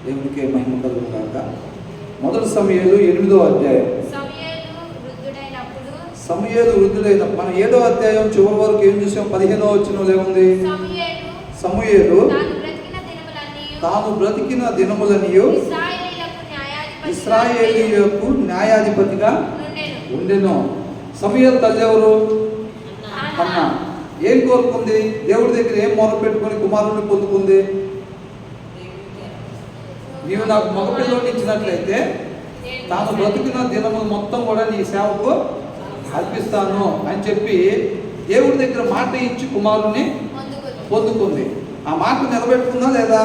దేవుడికే మహిమ కలుగును గాక. మొదటి సమూయేలు 8వ అధ్యాయం. సమూయేలు వృద్ధుడైన మనం 7వ అధ్యాయం చివరి వరకు ఏం చూసాం? 15వ వచనంలో ఏముంది? సమూయేలు తాను బ్రతికిన దినములనియు ఇశ్రాయేలీయులకు న్యాయాధిపతిగా ఉండెను. సమూయేలు తల్లి ఎవరు? హన్నా. ఏం కోరుకుంది? దేవుడి దగ్గర ఏం మొర పెట్టుకొని కుమారుడిని పొందుకుంది? నీవు నాకు మగపిల్లోని ఇచ్చినట్లయితే తాను బ్రతికిన దినములు మొత్తం కూడా నీ సేవకు అర్పిస్తాను అని చెప్పి దేవుడి దగ్గర మాట ఇచ్చి కుమారుని పొందుకుంది. ఆ మాట నిలబెట్టుకుందా లేదా?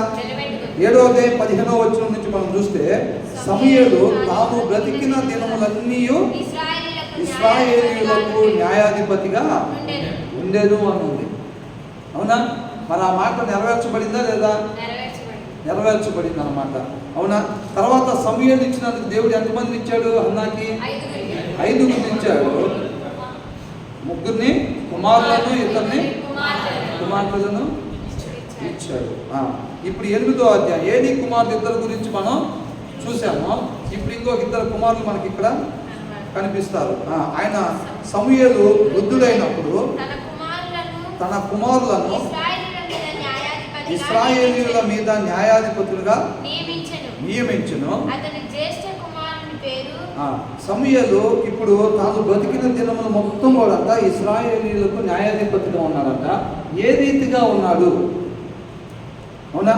7వ అధ్యాయం 15వ వచనం నుంచి మనం చూస్తే సమూయేలు తాను బ్రతికిన దినములన్నీ ఇశ్రాయేలీయులకు న్యాయాధిపతిగా ఉండేను అని ఉంది. అవునా? మరి ఆ మాట నెరవేర్చబడిందా లేదా? నెరవేర్చబడింది అన్నమాట. అవునా? తర్వాత సమూయేలు ఇచ్చినందుకు దేవుడు ఎంతమందిని ఇచ్చాడు? హన్నాకి 5గురిని ఇచ్చాడు. 3 కుమారులను, 2 కుమార్తెలను ఇచ్చాడు. ఇప్పుడు 8వ అధ్యాయం. ఏలి కుమారుడు 2 గురించి మనం చూసాము. ఇప్పుడు ఇంకొక 2 కుమారులు మనకి ఇక్కడ కనిపిస్తారు. ఆయన సమూయేలు వృద్ధుడైనప్పుడు తన కుమారులను ఇశ్రాయేలీయుల మీద న్యాయాధిపతులుగా నియమించును. సమూయేలు ఇప్పుడు తాను బ్రతికిన దినములు మొత్తం కూడా ఇశ్రాయేలీయులకు న్యాయాధిపతిగా ఉన్నాడంట. ఏ రీతిగా ఉన్నాడు? అవునా?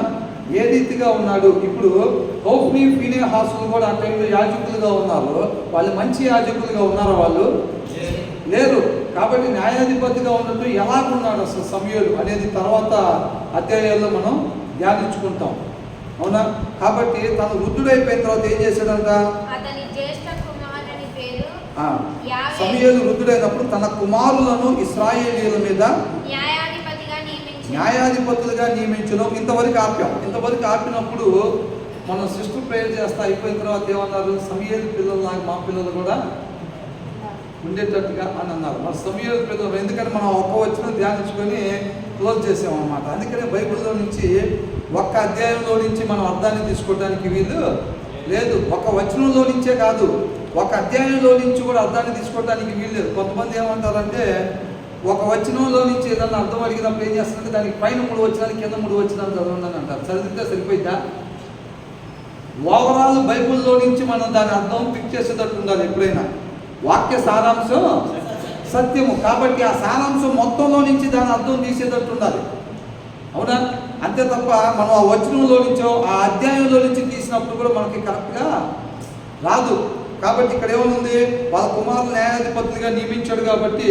ఏ రీతిగా ఉన్నాడు? ఇప్పుడు హోఫ్నీ ఫీనెహాసులు కూడా ఆ టైంలో యాజకులుగా ఉన్నారు. వాళ్ళు మంచి యాజకులుగా ఉన్నారా? వాళ్ళు లేరు. కాబట్టి న్యాయాధిపతిగా ఉన్నట్టు ఎలాగున్నాడు అసలు సమూయేలు అనేది తర్వాత అధ్యాయాల్లో మనం ధ్యానించుకుంటాం. అవునా? కాబట్టి తను వృద్ధుడైపోయిన తర్వాత ఏం చేశాడంట? సమూయేలు వృద్ధుడైనప్పుడు తన కుమారులను ఇశ్రాయేలీయుల మీద న్యాయాధిపతులుగా నియమించును. ఇంతవరకు ఆపినప్పుడు మనం సిస్టర్ ప్రేయర్ చేస్తా అయిపోయిన తర్వాత ఏమన్నారు? సమూయేలు పిల్లలు నాకు మా పిల్లలు కూడా ఉండేటట్టుగా అని అన్నారు. మన సమూయేలు పిల్లలు ఎందుకంటే మనం ఒక్క వచనం ధ్యానించుకొని క్లోజ్ చేసామన్నమాట. అందుకనే బైబిల్లో నుంచి ఒక్క అధ్యాయంలో నుంచి మనం అర్థాన్ని తీసుకోవడానికి వీలు లేదు. ఒక వచనంలో నుంచే కాదు, ఒక అధ్యాయంలో నుంచి కూడా అర్థాన్ని తీసుకోవడానికి వీలు లేదు. కొంతమంది ఏమంటారంటే ఒక వచనంలో నుంచి ఏదన్నా అర్థం అడిగినప్పుడు ఏం చేస్తారంటే దానికి పైన 3 వచనాలు కింద 3 వచనాలు చదవండి అని అంటారు. చదివితే సరిపోయిద్దా? ఓవరాల్ బైబిల్లో నుంచి మనం దాని అర్థం పిక్ చేసేటట్టు ఉండాలి. ఎప్పుడైనా వాక్య సారాంశం సత్యము కాబట్టి ఆ సారాంశం మొత్తంలో నుంచి దాని అర్థం తీసేటట్టు ఉండాలి. అవునా? అంతే తప్ప మనం ఆ వచనంలో నుంచో ఆ అధ్యాయంలో నుంచి తీసినప్పుడు కూడా మనకి కరెక్ట్గా రాదు. కాబట్టి ఇక్కడ ఏమనుంది? వాళ్ళ కుమారులు న్యాయాధిపతులుగా నియమించాడు. కాబట్టి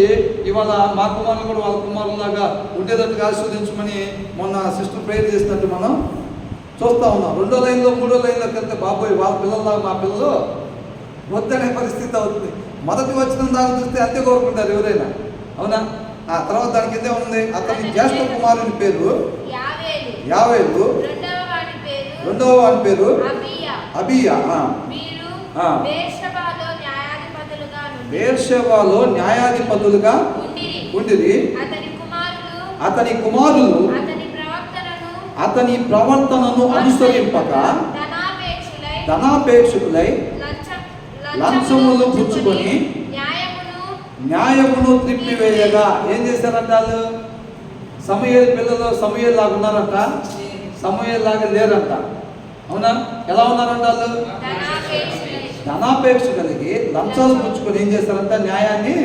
ఇవాళ మా కుమారులు కూడా వాళ్ళ కుమారులాగా ఉండేటట్టుగా ఆశీర్వదించమని మొన్న సిస్టర్ ప్రేయర్ చేసినట్టు మనం చూస్తూ ఉన్నాం. 2వ లైన్లో 3వ లైన్లోకి వెళ్తే బాబోయ్ వాళ్ళ పిల్లల్లాగా మా పిల్లలు వద్దనే పరిస్థితి అవుతుంది. మొదటి వచనం దాకా చూస్తే అంతే కోరుకుంటారు ఎవరైనా. అవునా? ఆ తర్వాత దాని కిందే ఉంది అతని జ్యేష్ఠ కుమారుని పేరు యావేలు, 2వ వాడి పేరు అబియా. బేర్షెబాలో న్యాయాధిపతులుగా ఉండిరి. అతని కుమారులు అతని ప్రవర్తనను అనుసరింపక ధనాపేక్షకులై లంచములు పుచ్చుకొని న్యాయమును త్రిప్పివేయగా ఏం చేశారంట? వాళ్ళు సమూయేలు పిల్లలు సమూయేలు లాగా ఉన్నారంట, సమూయేలు లాగా లేరంట. అవునా? ఎలా ఉన్నారంట? వాళ్ళు ధనాపేక్ష కలిగి లంచాలు పుచ్చుకొని ఏం చేస్తారంట? న్యాయాన్ని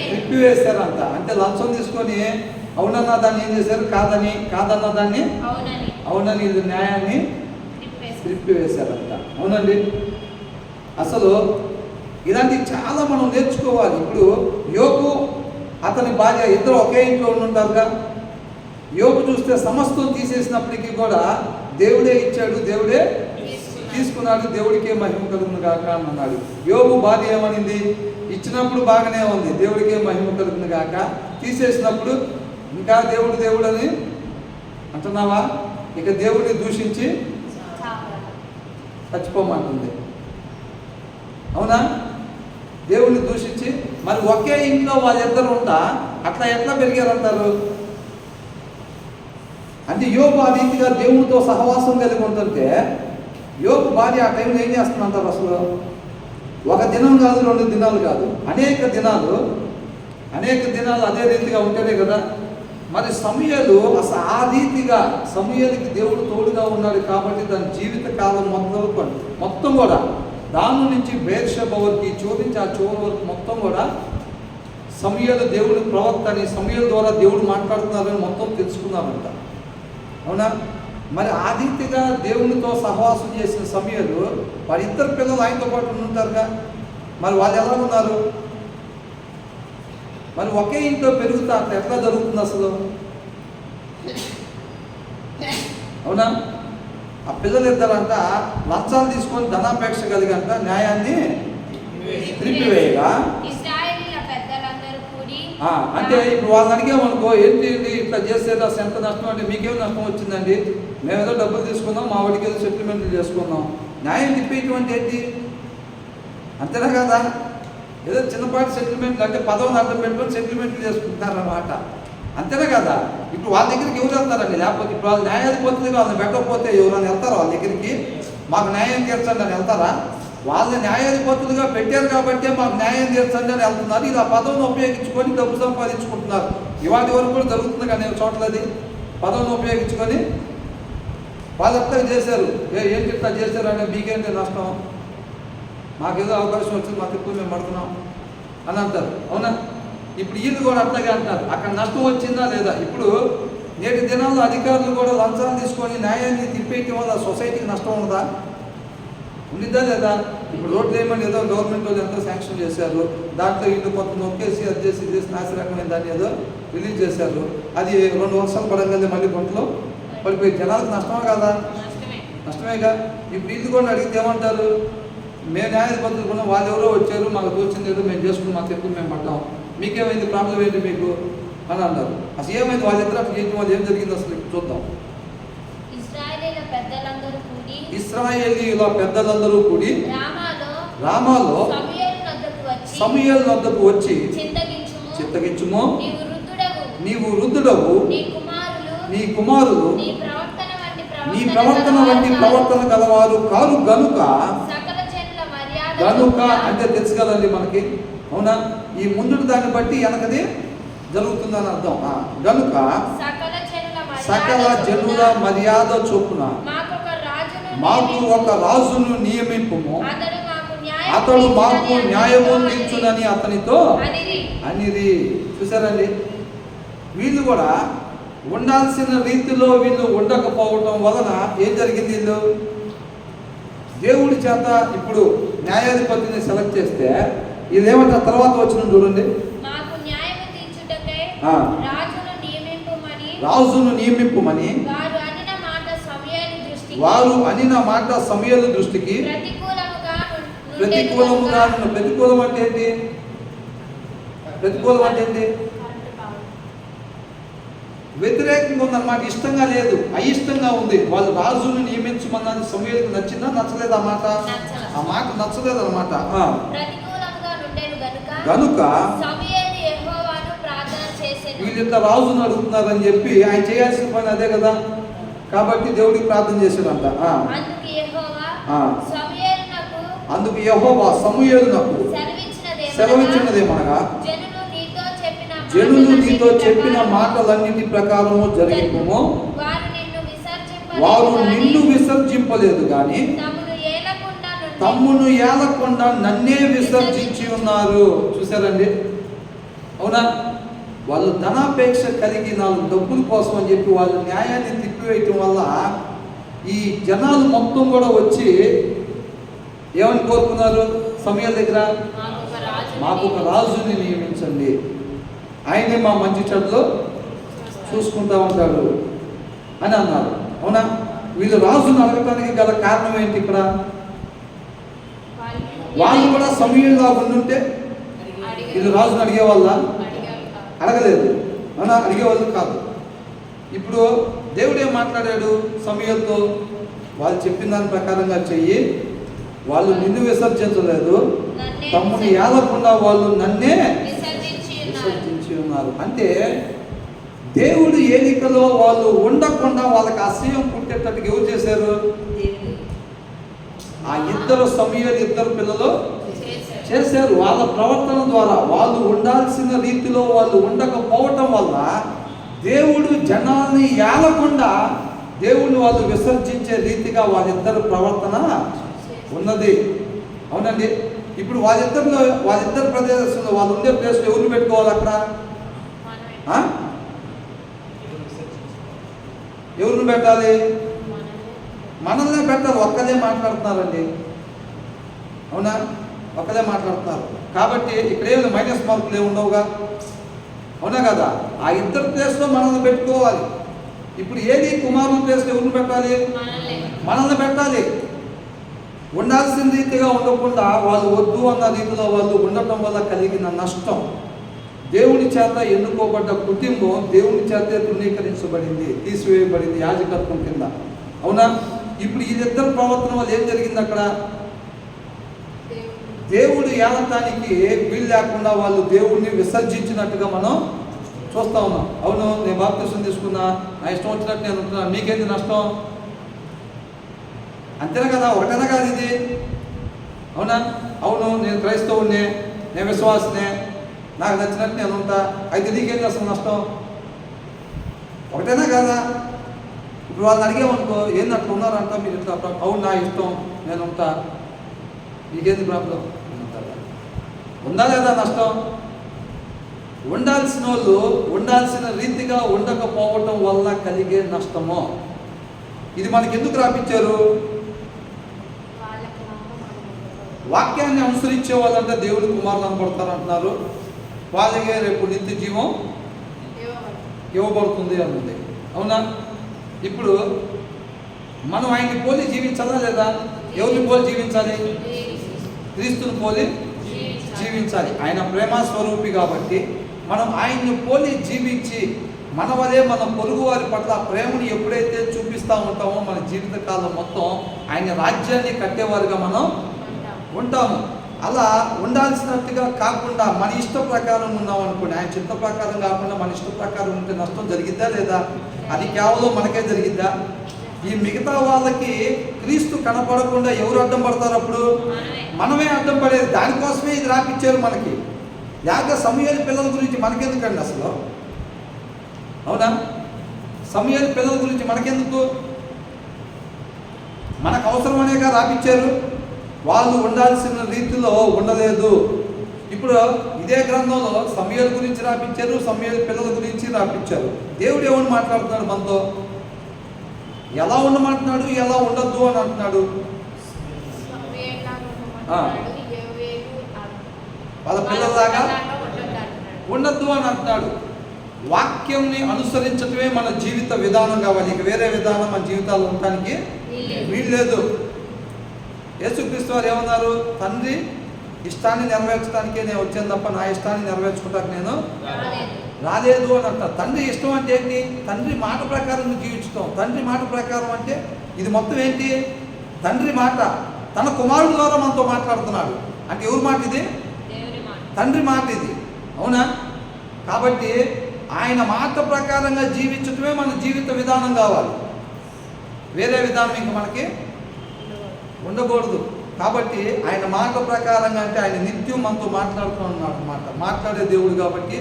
త్రిప్పివేశారంట. అంటే లంచం తీసుకొని అవునన్నా దాన్ని ఏం చేశారు? కాదన్న దాన్ని అవునని న్యాయాన్ని త్రిప్పివేశారంట. అవునండి. అసలు ఇలాంటివి చాలా మనం నేర్చుకోవాలి. ఇప్పుడు యోబు అతని భార్య ఇద్దరు ఒకే ఇంట్లో ఉంటారుగా. యోబు చూస్తే సమస్తం తీసేసినప్పటికీ కూడా దేవుడే ఇచ్చాడు, దేవుడే తీసుకున్నాడు, దేవుడికే మహిమ కలుగును గాక అని అన్నాడు. యోబు భార్య ఏమనింది? ఇచ్చినప్పుడు బాగానే ఉంది, దేవుడికే మహిమ కలుగును గాక. తీసేసినప్పుడు ఇంకా దేవుడు అని అంటున్నావా? ఇక దేవుడిని దూషించి చచ్చిపోమంటుంది. అవునా? దేవుడిని దూషించి మరి ఒకే ఇంట్లో వాళ్ళిద్దరు ఉంటా అట్లా ఎట్లా పెరిగారంటారు? అంటే యోబు ఆ రీతిగా దేవుడితో సహవాసం కలిగి ఉంటుంటే యోబు భార్య ఆ టైంలో ఏం చేస్తుందంటారు అసలు? ఒక దినం కాదు, 2 దినాలు కాదు, అనేక దినాలు అదే రీతిగా ఉంటేనే కదా. మరి సమూయేలు అసలు ఆ రీతిగా సమూయేలుకి దేవుడు తోడుగా ఉన్నాడు కాబట్టి దాని జీవిత కాలం మొత్తం కూడా దాని నుంచి బెర్షెబా వరకు చూపించి ఆ చివరి వరకు మొత్తం కూడా సమూయేలు దేవుడి ప్రవక్త అని, సమూయేలు ద్వారా దేవుడు మాట్లాడుతున్నారని మొత్తం తెలుసుకున్నారంట. అవునా? మరి ఆ రీతిగా దేవునితో సహవాసం చేసిన సమూయేలు వారి 2 పిల్లలు ఆయనతో పాటు ఉంటారుగా, మరి వాళ్ళు ఎలా ఉన్నారు? మరి ఒకే ఇంట్లో పెరుగుతా అట్లా ఎట్లా జరుగుతుంది అసలు? అవునా? ఆ పిల్లలు ఇద్దరంట లంచాలు తీసుకొని ధనాపేక్ష కలిగంట న్యాయాన్ని త్రిప్పివేయగా, అంటే ఇప్పుడు వాళ్ళని అడిగామనుకో, ఏంటి ఇట్లా చేసేది అసలు ఎంత నష్టం అంటే, మీకేం నష్టం వచ్చిందండి, మేము ఏదో డబ్బులు తీసుకున్నాం, మా వాడికి ఏదో సెటిల్మెంట్లు చేసుకున్నాం. న్యాయం తిప్పేటువంటి ఏంటి? అంతేనా కదా? ఏదో చిన్నపాటి సెటిల్మెంట్లు అంటే పదవిని అర్థం పెట్టుకొని సెటిల్మెంట్లు చేసుకుంటారన్నమాట. అంతేనా కదా? ఇప్పుడు వాళ్ళ దగ్గరికి ఎవరు వెళ్తారండి? లేకపోతే ఇప్పుడు వాళ్ళు న్యాయాధిపతులుగా వాళ్ళని పెట్టకపోతే ఎవరైనా వెళ్తారా వాళ్ళ దగ్గరికి? మాకు న్యాయం తీర్చండి అని వెళ్తారా? వాళ్ళని న్యాయాధిపతులుగా పెట్టారు కాబట్టి మాకు న్యాయం తీర్చండి అని వెళ్తున్నారు. ఇది ఆ పదవిని ఉపయోగించుకొని డబ్బు సంపాదించుకుంటున్నారు. ఇవాటి వరకు కూడా జరుగుతుంది కానీ చోట్లది పదవిని ఉపయోగించుకొని వాళ్ళు ఎట్లా చేశారు, ఏంటి ఇట్లా చేశారు అంటే మీకేంటి నష్టం, మాకేదో అవకాశం వచ్చింది, మాకు ఎక్కువ మేము పడుతున్నాం అని అంటారు. అవునా? ఇప్పుడు వీళ్ళు కూడా అట్లాగే అంటారు. అక్కడ నష్టం వచ్చిందా లేదా? ఇప్పుడు నేటి దినాల్లో అధికారులు కూడా లంచాలు తీసుకొని న్యాయాన్ని తిప్పేయటం వల్ల సొసైటీకి నష్టం ఉందా? ఉండిద్దా లేదా? ఇప్పుడు రోడ్లు ఏమని ఏదో గవర్నమెంట్ వాళ్ళు ఎంతో శాంక్షన్ చేశారు, దాంట్లో వీళ్ళు కొంత నొక్కేసి అది చేసి నాశరకమైన దాన్ని ఏదో రిలీజ్ చేశారు. అది 2 వర్షాలు పడంగానే మళ్ళీ గుంటలో పడిపోయి జనాలకు నష్టమే కదా? నష్టమేగా. ఇప్పుడు వీళ్ళు కూడా అడిగితే ఏమంటారు? మేము న్యాయాధిపతులు కూడా వాళ్ళు ఎవరో వచ్చారు, మాకు తోచింది ఏదో మేము చేసుకుని మాకు ఎక్కువ మేము పడ్డాం, మీకేమైంది, ప్రాబ్లం ఏంటి మీకు అని అన్నారు. అసలు ఏమైంది వాళ్ళిద్దరు అట్లా చేయడం వల్ల ఏం జరిగింది అసలు చూద్దాం. ఇశ్రాయేలీయుల పెద్దలందరూ కూడి రామాలో సమూయేలు వద్దకు వచ్చి, చింతగించుము, నీవు వృద్ధుడవు, నీ కుమారులు నీ ప్రవర్తన వంటి ప్రవర్తన గలవారు కారు గనుక అంటే తెలుసు కదండి మనకి. అవునా? ఈ ముందు దాన్ని బట్టి వెనకది జరుగుతుందని అర్థం. గనుక సకల జనుల మర్యాద చొప్పున మాకు ఒక రాజును నియమింపుము, అతడు మాకు న్యాయము తీర్చునని అతనితో అనిది. చూసారండి? వీళ్ళు కూడా ఉండాల్సిన రీతిలో వీళ్ళు ఉండకపోవటం వలన ఏం జరిగింది? వీళ్ళు దేవుడి చేత ఇప్పుడు న్యాయాధిపతిని సెలెక్ట్ చేస్తే ఇదేమంటే తర్వాత వచ్చిన చూడండి, రాజును నియమింపుమని వారు అనిన మాట సమూయేలు దృష్టికి ప్రతికూలముగా. ప్రతికూలం అంటే ఏంటి? ప్రతికూలం అంటే ఏంటి? వ్యతిరేకంగా ఉందన్నమాట. ఇష్టంగా లేదు, అయిష్టంగా ఉంది. వాళ్ళు రాజును నియమించమన్నది సమూయేలుకు నచ్చిందా నచ్చలేదు? ఆ మాట నచ్చలేదు అన్నమాట. కనుక వీళ్ళింత రాజును అడుగుతున్నారని చెప్పి ఆయన చేయాల్సిన పని అదే కదా, కాబట్టి దేవుడికి ప్రార్థన చేశాడంట. అందుకు యెహోవా సమూయేలునకు సెలవిచ్చినదేమనగా, జనులు నీతో చెప్పిన మాటలన్నిటి ప్రకారము జరిగిపోము, వారు నిన్ను విసర్జింపలేదు కానీ తమ్మును ఏలకుండా నన్నే విసర్జించి ఉన్నారు. చూసారండి? అవునా? వాళ్ళు ధనాపేక్ష కలిగి 4 డబ్బుల కోసం అని చెప్పి వాళ్ళు న్యాయాన్ని తిప్పివేయటం వల్ల ఈ జనాలు మొత్తం కూడా వచ్చి ఏమని కోరుకున్నారు? సమూయేలు దగ్గర మాకు ఒక రాజుని నియమించండి, ఆయనే మా మంచి చెడ్డలో చూసుకుంటా ఉంటాడు అని అన్నారు. అవునా? వీళ్ళు రాజును అడగటానికి గల కారణం ఏంటి? ఇక్కడ వాళ్ళు కూడా సమూయేలుగా ఉండుంటే వీళ్ళు రాజును అడిగేవాళ్ళ? అడగలేదు. అవునా? అడిగేవాళ్ళు కాదు. ఇప్పుడు దేవుడు ఏం మాట్లాడాడు సమూయేలుతో? వాళ్ళు చెప్పిన దాని ప్రకారంగా చెయ్యి, వాళ్ళు నిన్ను విసర్జించలేదు, తమ్ముని ఏలకుండా వాళ్ళు నన్నే విసర్జించి ఉన్నారు. అంటే దేవుడు ఏలికలో వాళ్ళు ఉండకుండా వాళ్ళకి అసహ్యం పుట్టేటట్టుగా ఎవరు చేశారు? ఆ ఇద్దరు సమూయేలు ఇద్దరు పిల్లలు చేశారు. వాళ్ళ ప్రవర్తన ద్వారా, వాళ్ళు ఉండాల్సిన రీతిలో వాళ్ళు ఉండకపోవటం వల్ల దేవుడు జనాన్ని ఏలకుండా దేవుడిని వాళ్ళు విసర్జించే రీతిగా వాళ్ళిద్దరు ప్రవర్తన ఉన్నది. అవునండి. ఇప్పుడు వాళ్ళిద్దరు ప్రదేశంలో వాళ్ళు ఉండే ప్లేస్లో ఎవరిని పెట్టుకోవాలి? అక్కడ ఎవరిని పెట్టాలి? మనల్నే పెట్టాలి. ఒక్కదే మాట్లాడుతున్నారండి. అవునా? ఒక్కదే మాట్లాడుతున్నారు. కాబట్టి ఇక్కడ ఏమి మైనస్ మార్కులు ఏమి ఉండవుగా. అవునా కదా? ఆ ఇద్దరు ప్లేస్లో మనల్ని పెట్టుకోవాలి. ఇప్పుడు ఏది కుమారుల ప్లేస్లో ఎవరిని పెట్టాలి? మనల్ని పెట్టాలి. ఉండాల్సిన రీతిగా ఉండకుండా వాళ్ళు వద్దు అన్న రీతిలో వాళ్ళు ఉండటం వల్ల కలిగిన నష్టం, దేవుని చేత ఎన్నుకోబడ్డ కుటుంబం దేవుని చేతే తృణీకరించబడింది, తీసివేయబడింది యాజకత్వం కింద. అవునా? ఇప్పుడు వీళ్ళిద్దరు ప్రవర్తన వల్ల ఏం జరిగింది? అక్కడ దేవుడు ఏలటానికి వీలు లేకుండా వాళ్ళు దేవుడిని విసర్జించినట్టుగా మనం చూస్తా ఉన్నాం. అవును, నేను బాప్తిసం తీసుకున్నా, నా ఇష్టం వచ్చినట్టు నేను ఉంటున్నాను, మీకేంటి నష్టం? అంతేనా కదా? ఒకటేనా కాదు ఇది? అవునా? అవును, నేను క్రైస్తవుడినే, నేను విశ్వాసనే, నాకు నచ్చినట్టు నేను ఉంటా, అయితే నీకేంటి అసలు నష్టం? ఒకటేనా కదా? ఇప్పుడు వాళ్ళని అడిగామనుకో, ఏంది అట్లా ఉన్నారంట మీరు ఇట్లా? అవును, నా ఇష్టం, నేను ఉంటా, నీకేంది ప్రాబ్లం? ఉందా లేదా నష్టం? ఉండాల్సిన వాళ్ళు ఉండాల్సిన రీతిగా ఉండకపోవటం వల్ల కలిగే నష్టము. ఇది మనకి ఎందుకు రాపించారు? వాక్యాన్ని అనుసరించే వాళ్ళంటే దేవుడి కుమారులు అనబడతారంటున్నారు. వాళ్ళకే రేపు నిత్య జీవం ఇవ్వబడుతుంది అన్నది. అవునా? ఇప్పుడు మనం ఆయన్ని పోలి జీవించాలా లేదా? ఎవరిని పోలి జీవించాలి? క్రీస్తుని పోలి జీవించాలి. ఆయన ప్రేమ స్వరూపి కాబట్టి మనం ఆయన్ని పోలి జీవించి మన వలే మన పొరుగు వారి పట్ల ప్రేమను ఎప్పుడైతే చూపిస్తూ ఉంటామో మన జీవితకాలం మొత్తం ఆయన రాజ్యాన్ని కట్టేవారుగా మనం ఉంటాము. అలా ఉండాల్సినట్టుగా కాకుండా మన ఇష్ట ప్రకారం ఉన్నాం అనుకోండి, ఆయన చిత్త ప్రకారం కాకుండా మన ఇష్ట ప్రకారం ఉంటే నష్టం జరిగిద్దా లేదా? అది కేవలం మనకే జరిగిద్దా? ఈ మిగతా వాళ్ళకి క్రీస్తు కనపడకుండా ఎవరు అడ్డం పడతారు? అప్పుడు మనమే అడ్డం పడేది. దానికోసమే ఇది రాపిచ్చారు మనకి. లేక సమూయేలు పిల్లల గురించి మనకెందుకండి అసలు? అవునా? సమూయేలు పిల్లల గురించి మనకెందుకు? మనకు అవసరమనేగా రాపిచ్చారు. వాళ్ళు ఉండాల్సిన రీతిలో ఉండలేదు. ఇప్పుడు ఇదే గ్రంథంలో సమూయేలు గురించి రాపించారు, సమూయేలు పిల్లల గురించి రాపించారు. దేవుడు ఏమని మాట్లాడుతున్నాడు మనతో? ఎలా ఉండమంటున్నాడు, ఎలా ఉండద్దు అని అంటున్నాడు. వాళ్ళ పిల్లల్లాగా ఉండద్దు అని అంటున్నాడు. వాక్యంని అనుసరించటమే మన జీవిత విధానం కావాలి. ఇక వేరే విధానం మన జీవితాల్లో ఉండటానికి వీల్లేదు. యేసుక్రీస్తు వారు ఏమన్నారు? తండ్రి ఇష్టాన్ని నెరవేర్చడానికే నేను వచ్చాను తప్ప నా ఇష్టాన్ని నెరవేర్చుకోవడానికి నేను రాలేదు అని అంటారు. తండ్రి ఇష్టం అంటే ఏంటి? తండ్రి మాట ప్రకారం జీవించడం. తండ్రి మాట ప్రకారం అంటే ఇది మొత్తం ఏంటి? తండ్రి మాట తన కుమారుడు ద్వారా మనతో మాట్లాడుతున్నాడు. అంటే ఎవరి మాట ఇది? తండ్రి మాట ఇది. అవునా? కాబట్టి ఆయన మాట ప్రకారంగా జీవించటమే మన జీవిత విధానం కావాలి. వేరే విధానం ఇంక మనకి ఉండకూడదు. కాబట్టి ఆయన మాట ప్రకారంగా అంటే ఆయన నిత్యం మనతో మాట్లాడుతూ ఉన్నాడు అన్నమాట. మాట్లాడే దేవుడు కాబట్టి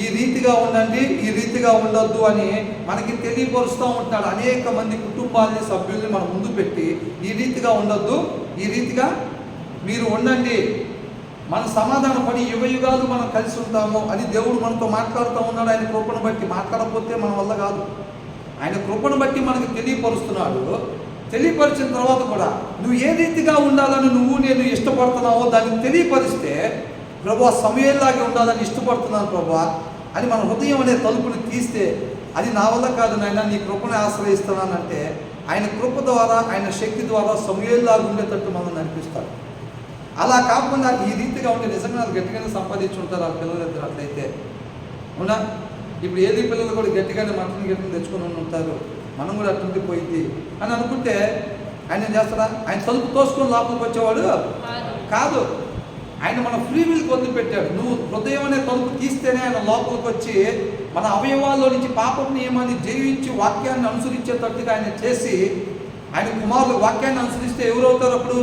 ఈ రీతిగా ఉండండి, ఈ రీతిగా ఉండొద్దు అని మనకి తెలియపరుస్తూ ఉంటున్నాడు. అనేక మంది కుటుంబాలని, సభ్యుల్ని మన ముందు పెట్టి ఈ రీతిగా ఉండొద్దు, ఈ రీతిగా మీరు ఉండండి, మన సమాధానం పడి యుగ యుగాలు మనం కలిసి ఉంటాము అని దేవుడు మనతో మాట్లాడుతూ ఉన్నాడు. ఆయన కృపను బట్టి మాట్లాడకపోతే మన వల్ల కాదు. ఆయన కృపను బట్టి మనకి తెలియపరుస్తున్నాడు. తెలియపరిచిన తర్వాత కూడా నువ్వు ఏ రీతిగా ఉండాలని నేను ఇష్టపడుతున్నావో దాన్ని తెలియపరిస్తే, ప్రభు సమయంలాగే ఉండాలని ఇష్టపడుతున్నాను ప్రభు అని మన హృదయం అనే తలుపుని తీస్తే, అది నా వల్ల కాదు నాయన, నీ కృపను ఆశ్రయిస్తున్నానంటే ఆయన కృప ద్వారా, ఆయన శక్తి ద్వారా సమయంలాగా ఉండేటట్టు మనం నడిపిస్తాడు. అలా కాకుండా ఈ రీతిగా ఉంటే నిజంగా గట్టిగానే సంపాదించుంటారు ఆ పిల్లలిద్దరు. అట్లయితే అవునా? ఇప్పుడు ఏది పిల్లలు కూడా గట్టిగానే గట్టిని తెచ్చుకొని ఉంటారు. మనం కూడా అట్టుండి పోయింది అని అనుకుంటే ఆయన ఏం చేస్తాడా? ఆయన తలుపు తోసుకొని లోపలికి వచ్చేవాడు కాదు. ఆయన మన ఫ్రీ విల్కి వదిలిపెట్టాడు. నువ్వు హృదయం అనే తలుపు తీస్తేనే ఆయన లోపలికి వచ్చి మన అవయవాల్లో నుంచి పాపం నియమాన్ని జయించి వాక్యాన్ని అనుసరించేటట్టుగా ఆయన చేసి ఆయన కుమారులు వాక్యాన్ని అనుసరిస్తే ఎవరు అవుతారు అప్పుడు?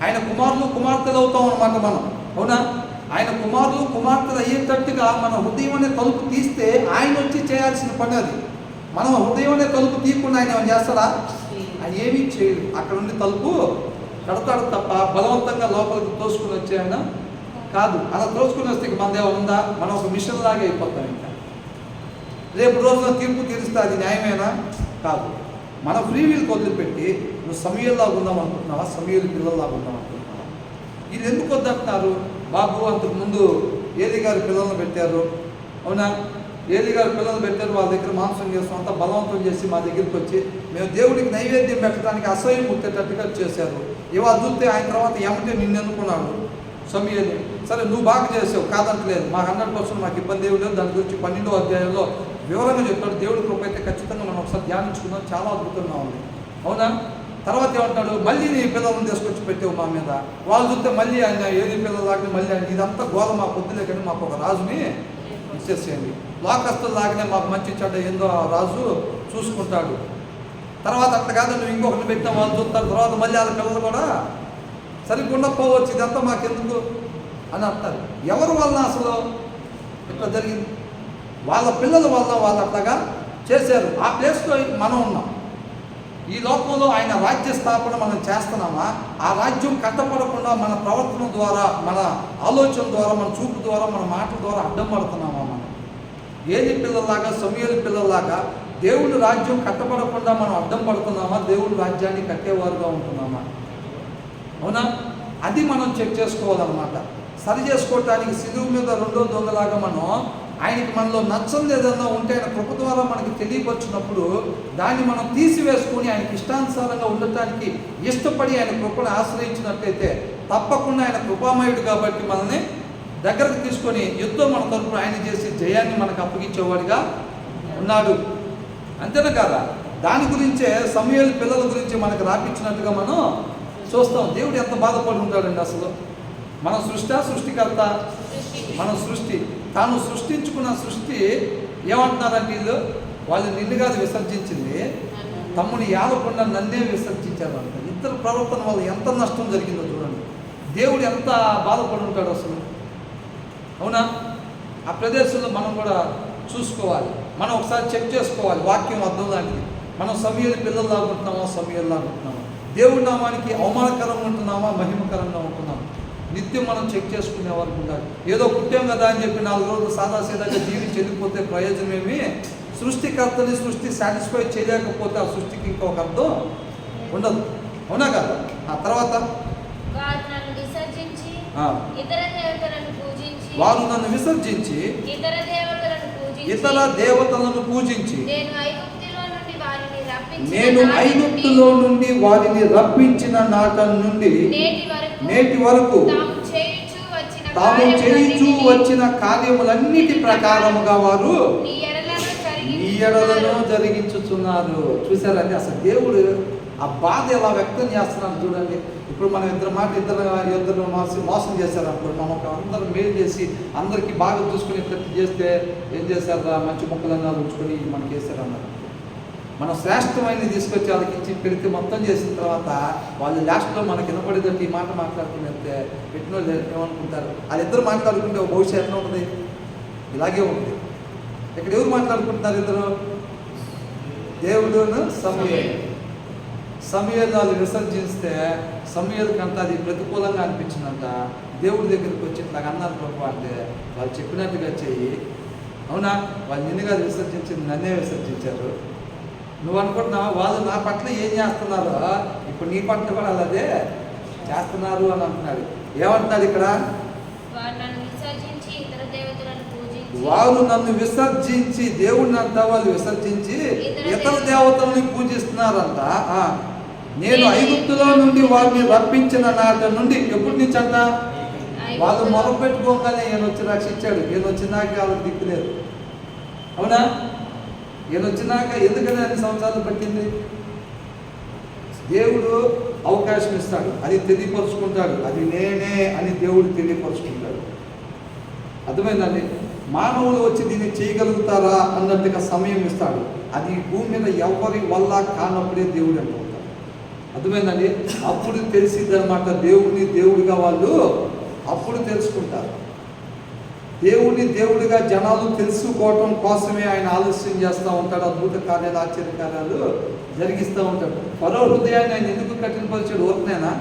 ఆయన కుమారులు కుమార్తెలు అవుతాం అన్నమాట మనం. అవునా? ఆయన కుమారులు కుమార్తెలు అయ్యేటట్టుగా మన హృదయం అనే తలుపు తీస్తే ఆయన వచ్చి చేయాల్సిన పని అది. మనం హృదయం అనే తలుపు తీయకుండా ఆయన ఏమైనా చేస్తాడా? ఆయన ఏమీ చేయడు. అక్కడ నుండి తలుపు కడతాడు తప్ప బలవంతంగా లోపలికి తోసుకుని వచ్చాయన కాదు. అలా తోసుకుని వస్తే మనదే ఉందా? మనం ఒక మిషన్ లాగా అయిపోతాం. ఇంకా రేపు రోజున తీర్పు తీరుస్తే అది న్యాయమేనా? కాదు. మన ఫ్రీ వీల్కి వదిలిపెట్టి నువ్వు సమయంలాగా ఉందాం అనుకుంటున్నావా, సమయాలు పిల్లల్లాగా ఉందాం అనుకుంటున్నావా? ఇది ఎందుకు వద్దంటున్నారు? బాబు అంతకుముందు ఏలి గారి పిల్లలను పెట్టారు. అవునా? ఏలి గారి పిల్లలు పెట్టారు, వాళ్ళ దగ్గర మాంసం చేస్తాం అంతా బలవంతం చేసి మా దగ్గరికి వచ్చి మేము దేవుడికి నైవేద్యం పెట్టడానికి అసహ్యం ముట్టేటట్టుగా చేశారు. ఇవాళ చూస్తే ఆయన తర్వాత ఏమంటే నిన్ను ఎన్నుకున్నాడు సమయాన్ని. సరే నువ్వు బాగా చేసావు, కాదంటలేదు. మాకు 100% మాకు ఇబ్బంది ఏమి లేదు. దాని గురించి 12వ అధ్యాయంలో వివరంగా చెప్తాడు. దేవుడి కృప అయితే ఖచ్చితంగా మనం ఒకసారి ధ్యానించుకుందాం. చాలా అద్భుతంగా ఉంది. అవునా? తర్వాత ఏమంటాడు? మళ్ళీ నీ పిల్లలను తీసుకొచ్చి పెట్టావు మా మీద. వాళ్ళు చూస్తే మళ్ళీ ఆయన ఏది పిల్లలాగానే మళ్ళీ ఆయన ఇదంతా గోల మా పొద్దులే కానీ మాకు ఒక రాజుని ఇచ్చేసేయండి. లోకస్తులాగానే మాకు మంచి చెడ్డ ఏందో ఆ రాజు చూసుకుంటాడు. తర్వాత అట్లా కాదు నువ్వు ఇంకొకరిని పెట్టిన వాళ్ళు చూస్తారు. తర్వాత మళ్ళీ వాళ్ళ పిల్లలు కూడా సరిగ్గా పోవచ్చు, ఇదంతా మాకెందుకు అని అంటారు. ఎవరి వలన అసలు ఇట్లా జరిగింది? వాళ్ళ పిల్లల వల్ల వాళ్ళు అట్లాగా చేశారు. ఆ ప్లేస్లో మనం ఉన్నాం. ఈ లోకంలో ఆయన రాజ్య స్థాపన మనం చేస్తున్నామా? ఆ రాజ్యం కట్టపడకుండా మన ప్రవర్తన ద్వారా, మన ఆలోచన ద్వారా, మన చూపు ద్వారా, మన మాటల ద్వారా అడ్డం పడుతున్నామా? మనం ఏలి పిల్లల్లాగా, సమూయేలు పిల్లల్లాగా దేవుడి రాజ్యం కట్టపడకుండా మనం అడ్డం పడుతున్నామా? దేవుడి రాజ్యాన్ని కట్టేవారుగా ఉంటున్నామా? అవునా? అది మనం చెక్ చేసుకోవాలన్నమాట. సరి చేసుకోవటానికి సిలువు మీద రెండో దొంగలాగా మనం ఆయనకి మనలో నచ్చంది ఏదన్నా ఉంటే ఆయన కృప ద్వారా మనకి తెలియపరిచినప్పుడు దాన్ని మనం తీసివేసుకొని ఆయనకి ఇష్టానుసారంగా ఉండటానికి ఇష్టపడి ఆయన కృపను ఆశ్రయించినట్లయితే తప్పకుండా ఆయన కృపామయుడు కాబట్టి మనల్ని దగ్గరకు తీసుకొని యుద్ధం మన తరపున ఆయన చేసి జయాన్ని మనకు అప్పగించేవాడిగా ఉన్నాడు. అంతేనా కాదా? దాని గురించే సమూయేలు పిల్లల గురించి మనకు రాపించినట్టుగా మనం చూస్తాం. దేవుడు ఎంత బాధపడి ఉంటాడండి అసలు. మన సృష్టికర్త, మన సృష్టి, తాను సృష్టించుకున్న సృష్టి ఏమంటున్నారంటే వీళ్ళు వాళ్ళు నిన్ను కాదు విసర్జించింది, తమ్ముని యాదకుండా నన్నే విసర్జించారు అంట. ఇద్దరు ప్రవర్తన వల్ల ఎంత నష్టం జరిగిందో చూడండి. దేవుడు ఎంత బాధపడి ఉంటాడు అసలు. అవునా? ఆ ప్రదేశంలో మనం కూడా చూసుకోవాలి. మనం ఒకసారి చెక్ చేసుకోవాలి. వాక్యం అర్థం లాంటిది. మనం సమూయేలు పిల్లల్లాగా ఉంటున్నామా, సమూయేలులాగా ఉంటున్నామా? దేవుడి నామానికి అవమానకరంగా ఉంటున్నామా, మహిమకరంగా ఉంటున్నామా? నిత్యం మనం చెక్ చేసుకునే వరకు ఉండాలి. ఏదో పుట్టాం కదా అని చెప్పి 4 రోజులు సాదాసీదాగా జీవించి వెళ్ళిపోతే ప్రయోజనమేమి? సృష్టికర్తని సృష్టి సాటిస్ఫై చేయలేకపోతే ఆ సృష్టికి ఇంకొక అర్థం ఉండదు. అవునా కదా? ఆ తర్వాత వారు నన్ను విసర్జించి ఇతర దేవతలను పూజించి నేను ఐగుప్తులో నుండి వారిని రప్పించిన నాట నుండి నేటి వరకు తాము చేయించూ వచ్చిన కార్యములన్నిటి ప్రకారముగా వారు ఈ ఎడలను జరిగించుచున్నారు. చూసారండి అసలు దేవుడు ఆ బాధ ఎలా వ్యక్తం చేస్తున్నాడు చూడండి. ఇప్పుడు మనం ఇద్దరు మోసం చేశారు అనుకోండి. మనం అందరూ మేలు చేసి అందరికీ బాగా చూసుకునేటట్టు చేస్తే ఏం చేశారు? మంచి మొక్కలన్నా ఉంచుకొని మనకి వేశారు అన్నారు. మనం శ్రేష్టమైనది తీసుకొచ్చి వాళ్ళకి ఇచ్చి పెడితే మొత్తం చేసిన తర్వాత వాళ్ళు లాస్ట్లో మనకి వినపడేటట్టు ఈ మాట మాట్లాడుకుని వెళ్తే పెట్టిన వాళ్ళు ఏమనుకుంటారు? వాళ్ళిద్దరు మాట్లాడుకుంటే భవిష్యత్తు ఎట్లా ఉంటుంది? ఇలాగే ఉంటుంది. ఇక్కడ ఎవరు మాట్లాడుకుంటున్నారు? ఇద్దరు దేవుడును సమూయేలు వాళ్ళు విసర్జిస్తే సమూయేలుకి అంతా అది ప్రతికూలంగా అనిపించిందంట. దేవుడి దగ్గరికి వచ్చి ఇట్లా అన్నారు ప్రభు అంటే వాళ్ళు చెప్పినట్టుగా చెయ్యి. అవునా? వాళ్ళు నిన్నుగా విసర్జించింది నన్నే విసర్జించారు. నువ్వు అనుకుంటున్నావా వాళ్ళు నా పట్ల ఏం చేస్తున్నారో ఇప్పుడు నీ పట్ల కూడా అదే చేస్తున్నారు అని అంటున్నాడు. ఏమంటున్నాడు ఇక్కడ? వారు నన్ను విసర్జించి, దేవుడిని అంతా వాళ్ళు విసర్జించి ఇతర దేవతల్ని పూజిస్తున్నారంట. నేను ఐగుప్తులో నుండి వారిని రప్పించిన నాట నుండి ఎప్పటి నుంచి అంట? వాళ్ళు మొదలుపెట్టుకోగానే ఈయన వచ్చి రక్షించాడు. ఈయన వచ్చినాక వాళ్ళకి దిక్కులేదు. అవునా? ఈయన వచ్చినాక ఎందుకని 5 సంవత్సరాలు పట్టింది? దేవుడు అవకాశం ఇస్తాడు, అది తెలియపరుచుకుంటాడు. అది నేనే అని దేవుడు తెలియపరుచుకుంటాడు. అర్థమైందండి? మానవులు వచ్చి దీన్ని చేయగలుగుతారా అన్నట్టుగా సమయం ఇస్తాడు. అది భూమి మీద ఎవరి వల్ల కానప్పుడే దేవుడు అంటాడు. అర్థమైందండి? అప్పుడు తెలిసింది అనమాట దేవుడిని దేవుడిగా వాళ్ళు అప్పుడు తెలుసుకుంటారు. దేవుడిని దేవుడిగా జనాలు తెలుసుకోవటం కోసమే ఆయన ఆలస్యం చేస్తూ ఉంటాడు. అద్భుత కార్యాలు, ఆశ్చర్యకార్యాలు జరిగిస్తూ ఉంటాడు. ఫరో హృదయాన్ని ఆయన ఎందుకు కఠినపరిచాడు? ఊరికనేనా?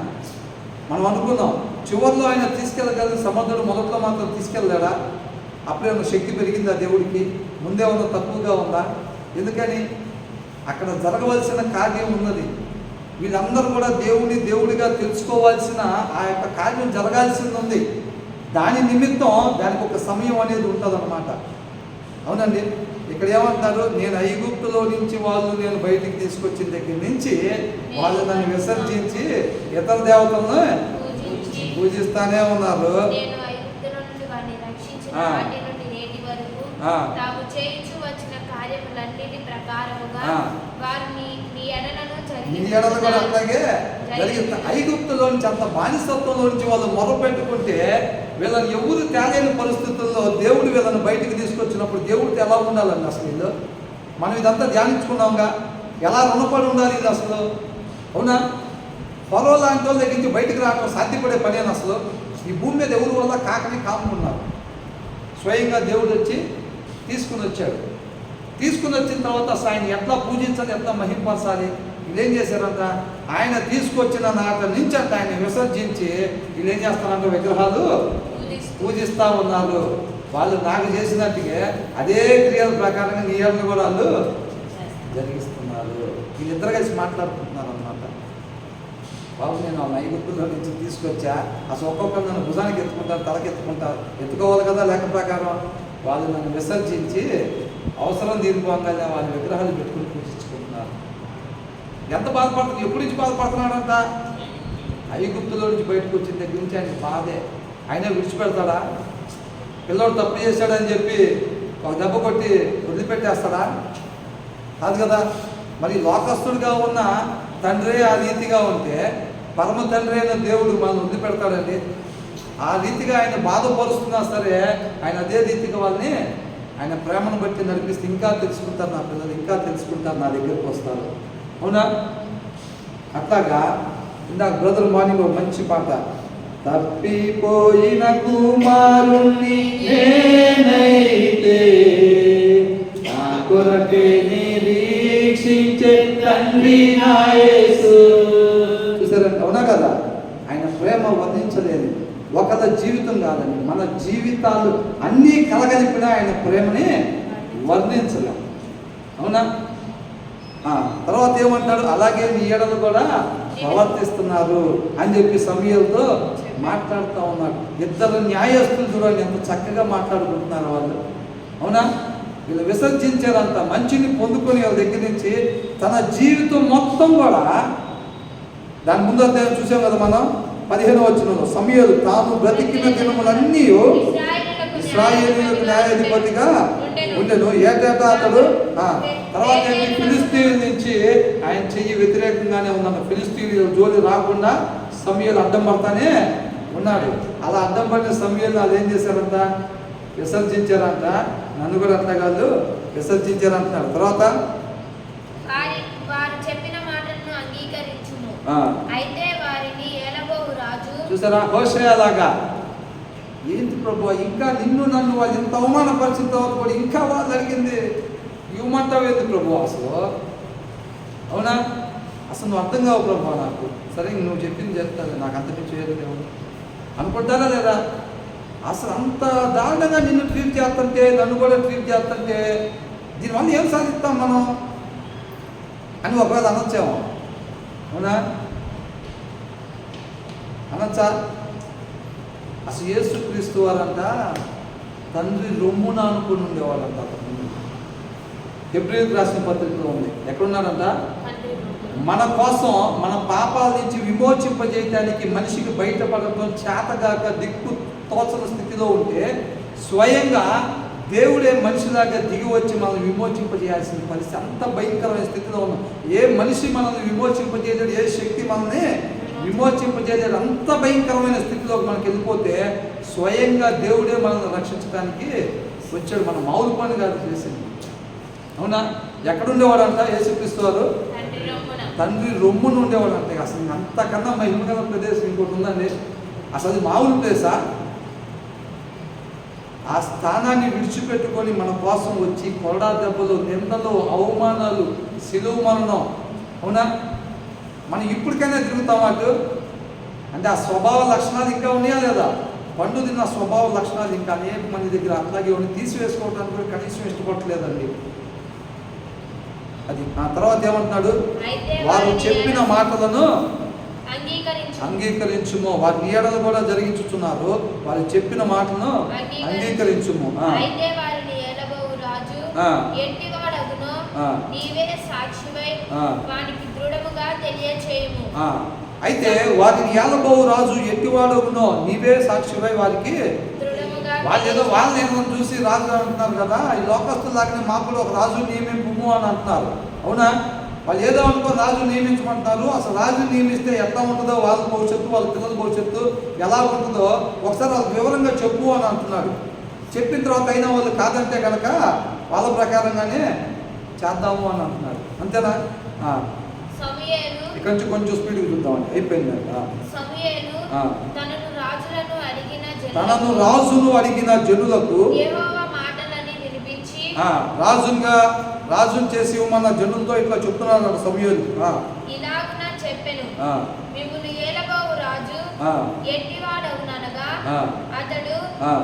మనం అనుకున్నాం చివరిలో ఆయన తీసుకెళ్ళగలిగిన సముద్రుడు మొదట్లో మాత్రం తీసుకెళ్ళలేడా? అప్పుడేమన్నా శక్తి పెరిగిందా దేవుడికి? ముందే ఉన్న తక్కువగా ఉందా? ఎందుకని? అక్కడ జరగవలసిన కార్యం ఉన్నది. వీళ్ళందరూ కూడా దేవుడిని దేవుడిగా తెలుసుకోవాల్సిన ఆ యొక్క కార్యం జరగాల్సింది ఉంది. దాని నిమిత్తం దానికి ఒక సమయం అనేది ఉంటుంది అన్నమాట. అవునండి. ఇక్కడ ఏమంటారు? నేను ఐగుప్తులో నుంచి వాళ్ళు నేను బయటికి తీసుకొచ్చిన దగ్గర నుంచి వాళ్ళు నన్ను విసర్జించి ఇతర దేవతలను పూజిస్తానే ఉన్నారు. కూడా అట్లాగే జరిగిస్తా. ఐగుప్తులో నుంచి అంత బానిసత్వంలో నుంచి వాళ్ళు మొదలుపెట్టుకుంటే వీళ్ళని ఎవరు తేలేని పరిస్థితుల్లో దేవుడు వీళ్ళని బయటికి తీసుకొచ్చినప్పుడు దేవుడితో ఎలా ఉండాలండి అసలు వీళ్ళు? మనం ఇదంతా ధ్యానించుకున్నాంగా. ఎలా రుణపడి ఉండాలి ఇది అసలు? అవునా? ఫరో లాంటి వాళ్ళ దగ్గర నుంచి బయటికి రావడం సాధ్యపడే పనేనా అసలు? ఈ భూమి మీద ఎవరి వల్ల కాకని కాముకున్నారు. స్వయంగా దేవుడు వచ్చి తీసుకుని వచ్చాడు. తీసుకుని వచ్చిన తర్వాత అసలు ఆయన ఎట్లా పూజించాలి, ఎట్లా మహింపరచాలి? వీళ్ళేం చేశారంట? ఆయన తీసుకొచ్చిన నాట నుంచి అంట ఆయన విసర్జించి వీళ్ళు ఏం చేస్తారంట? విగ్రహాలు పూజిస్తూ ఉన్నారు. వాళ్ళు నాకు చేసినట్టుగా అదే క్రియల ప్రకారంగా నీళ్ళని కూడా వాళ్ళు జరిగిస్తున్నారు. వీళ్ళిద్దరు కలిసి మాట్లాడుకుంటున్నారు అన్నమాట. బాబు నేను ఆ ఐగుప్తులో నుంచి తీసుకొచ్చా, అసలు ఒక్కొక్కరు నన్ను భుజానికి ఎత్తుకుంటారు, తలకి ఎత్తుకుంటారు, ఎత్తుకోవాలి కదా లెక్క ప్రకారం. వాళ్ళు నన్ను విసర్జించి అవసరం తీరిపోగానే వాళ్ళ విగ్రహాలు పెట్టుకుని పూజించుకుంటున్నారు. ఎంత బాధపడుతుంది? ఎప్పటి నుంచి బాధపడుతున్నాడంట? ఐగుప్తులో నుంచి బయటకు వచ్చిన దగ్గర నుంచి ఆయన బాధే. ఆయన విడిచిపెడతాడా? పిల్లోడు తప్పు చేశాడని చెప్పి ఒక దెబ్బ కొట్టి వదిలిపెట్టేస్తాడా? కాదు కదా. మరి లోకస్తుడిగా ఉన్న తండ్రే ఆ రీతిగా ఉంటే పరమ తండ్రి అయిన దేవుడు మనం వదిలిపెడతాడండి? ఆ రీతిగా ఆయన బాధపరుస్తున్నా సరే ఆయన అదే రీతిగా వాళ్ళని ఆయన ప్రేమను బట్టి నడిపిస్తే ఇంకా తెలుసుకుంటారు నా పిల్లలు, ఇంకా తెలుసుకుంటారు, నా దగ్గరకు వస్తారు. అవునా? అట్లాగా ఇందాక బ్రదర్ మార్నింగ్ ఒక మంచి పాట, తప్పిపోయిన కుమారుణ్ణి నేనైతే నా కొరకే నిరీక్షించే తండ్రి నా యేసు. చూసారంటే? అవునా కదా? ఆయన ప్రేమ వర్ణించలేదు. ఒకళ్ళ జీవితం కాదండి, మన జీవితాలు అన్నీ కలగలిపినా ఆయన ప్రేమని వర్ణించలేం. అవునా? తర్వాత ఏమంటాడు? అలాగే మీ ఏడలు కూడా ప్రవర్తిస్తున్నారు అని చెప్పి సమూయేలుతో మాట్లాడుతూ ఉన్నాడు. ఇద్దరు న్యాయస్తులు చూడండి ఎంత చక్కగా మాట్లాడుకుంటున్నారు వాళ్ళు. అవునా? వీళ్ళు విసర్జించారంట. మంచిని పొందుకొని వాళ్ళ దగ్గర నుంచి తన జీవితం మొత్తం కూడా, దాని ముందు అధ్యాయం చూసాం కదా మనం 15వ వచనంలో, సమూయేలు తాను బ్రతికిన దినములన్నీ ఇశ్రాయేలీయులకు న్యాయాధిపతిగా ఉండెను. ఏటేటా అతడు తర్వాత ఫిలిస్తీయుల నుంచి ఆయన చెయ్యి వ్యతిరేకంగానే ఉందన్న. ఫిలిస్తీయుల జోలి రాకుండా సమూయేలు అడ్డం పడతానే ఉన్నాడు. అలా అడ్డం పడిన సమూయేలు వాళ్ళు ఏం చేశారంట? విసర్జించారంట. నన్ను కూడా అట్లా కాదు విసర్జించారంటున్నాడు. తర్వాత చూసారా? హోషేయ లాగా ఏంటి ప్రభు, ఇంకా నిన్ను నన్ను వాళ్ళు ఇంత అవమానపరిచిన తర్వాత కూడా ఇంకా వాళ్ళు అడిగింది ఇవ్వమంటావేంది ప్రభు అసలు? అవునా? అసలు నువ్వు అర్థం కావు ప్రభు నాకు. సరే నువ్వు చెప్పింది చేస్తాను, నాకు అంతకు చేయదు అనుకుంటారా లేదా? అసలు అంత దారుణంగా నిన్ను ట్రీట్ చేస్తుంటే, నన్ను కూడా ట్రీట్ చేస్తుంటే దీనివల్ల ఏం సాధిస్తాం మనం అని ఒకవేళ అనొచ్చాము. అవునా? అనొచ్చా? అసలు యేసుక్రీస్తు వారంట తండ్రి రొమ్మున అనుకుని ఉండేవాళ్ళంట. హెబ్రీయులకు రాసిన పత్రికలో ఉంది. ఎక్కడున్నాడంట? మన కోసం మన పాపాల నుంచి విమోచింపజేయడానికి మనిషికి బయటపడటం చేతగాక దిక్కు తోచన స్థితిలో ఉంటే స్వయంగా దేవుడే మనిషిలాగా దిగి వచ్చి మనల్ని విమోచింపజేయాల్సిన పరిస్థితి. అంత భయంకరమైన స్థితిలో ఉన్నాం. ఏ మనిషి మనల్ని విమోచింపజేయలేడు, ఏ శక్తి మనల్ని విమోచింపజేయలేడు. అంత భయంకరమైన స్థితిలోకి మనకి వెళ్ళిపోతే స్వయంగా దేవుడే మనల్ని రక్షించడానికి వచ్చాడు. మన మామూలు పని కాదు చేసింది. అవునా? ఎక్కడుండేవాడంట యేసుక్రీస్తు వారు? తండ్రి రొమ్మును ఉండేవాడు. అంటే అసలు అంతకన్నా మహిమగల ప్రదేశం ఇంకోటి ఉందండి. అసలు అది మామూలు ప్లేసా? ఆ స్థానాన్ని విడిచిపెట్టుకొని మన కోసం వచ్చి కొరడా దెబ్బలు, నిందలు, అవమానాలు, శిలువ మరణం. అవునా? మనం ఇప్పటికైనా తిరుగుతాం అటు. అంటే ఆ స్వభావ లక్షణాలు ఇంకా ఉన్నాయా లేదా? పండు తిన్న స్వభావ లక్షణాలు ఇంకా అనేక మంది దగ్గర అట్లాగే ఉండి తీసివేసుకోవడానికి కూడా కనీసం ఇష్టపడలేదండి. అది ఆ తర్వాత ఏమంటున్నాడు? వారు చెప్పిన మాటలను అంగీకరించుము. వారి నీడలు కూడా జరిగించుతున్నారు. వారు చెప్పిన మాటలను అంగీకరించుము. అయితే వారిని ఏలబోవు రాజు ఎట్టివాడవునో నీవే సాక్షివై వారికి. వాళ్ళని ఏమో చూసి రాజు అంటున్నారు కదా, ఈ లోకస్తులాగానే మాకు కూడా ఒక రాజు నియమింపు అని అంటున్నారు. అవునా? వాళ్ళు ఏదో అనుకో రాజు నియమించమంటున్నారు. అసలు రాజు నియమిస్తే ఎట్లా ఉంటుందో, వాళ్ళ భవిష్యత్తు, వాళ్ళ పిల్లల భవిష్యత్తు ఎలా ఉంటుందో ఒకసారి వాళ్ళకి వివరంగా చెప్పు అని అంటున్నాడు. చెప్పిన తర్వాత అయినా వాళ్ళు కాదంటే కనుక వాళ్ళ ప్రకారంగానే చేద్దాము అని అంటున్నాడు. అంతేనా? ఇక్కడ నుంచి కొంచెం స్పీడ్గా చూద్దామండి. అయిపోయింది. తనను రాజును అడిగిన జనులకు రాజును చేసి మన జనులతో ఇట్లా చెప్తున్నాడు సమూయేలు. అతడు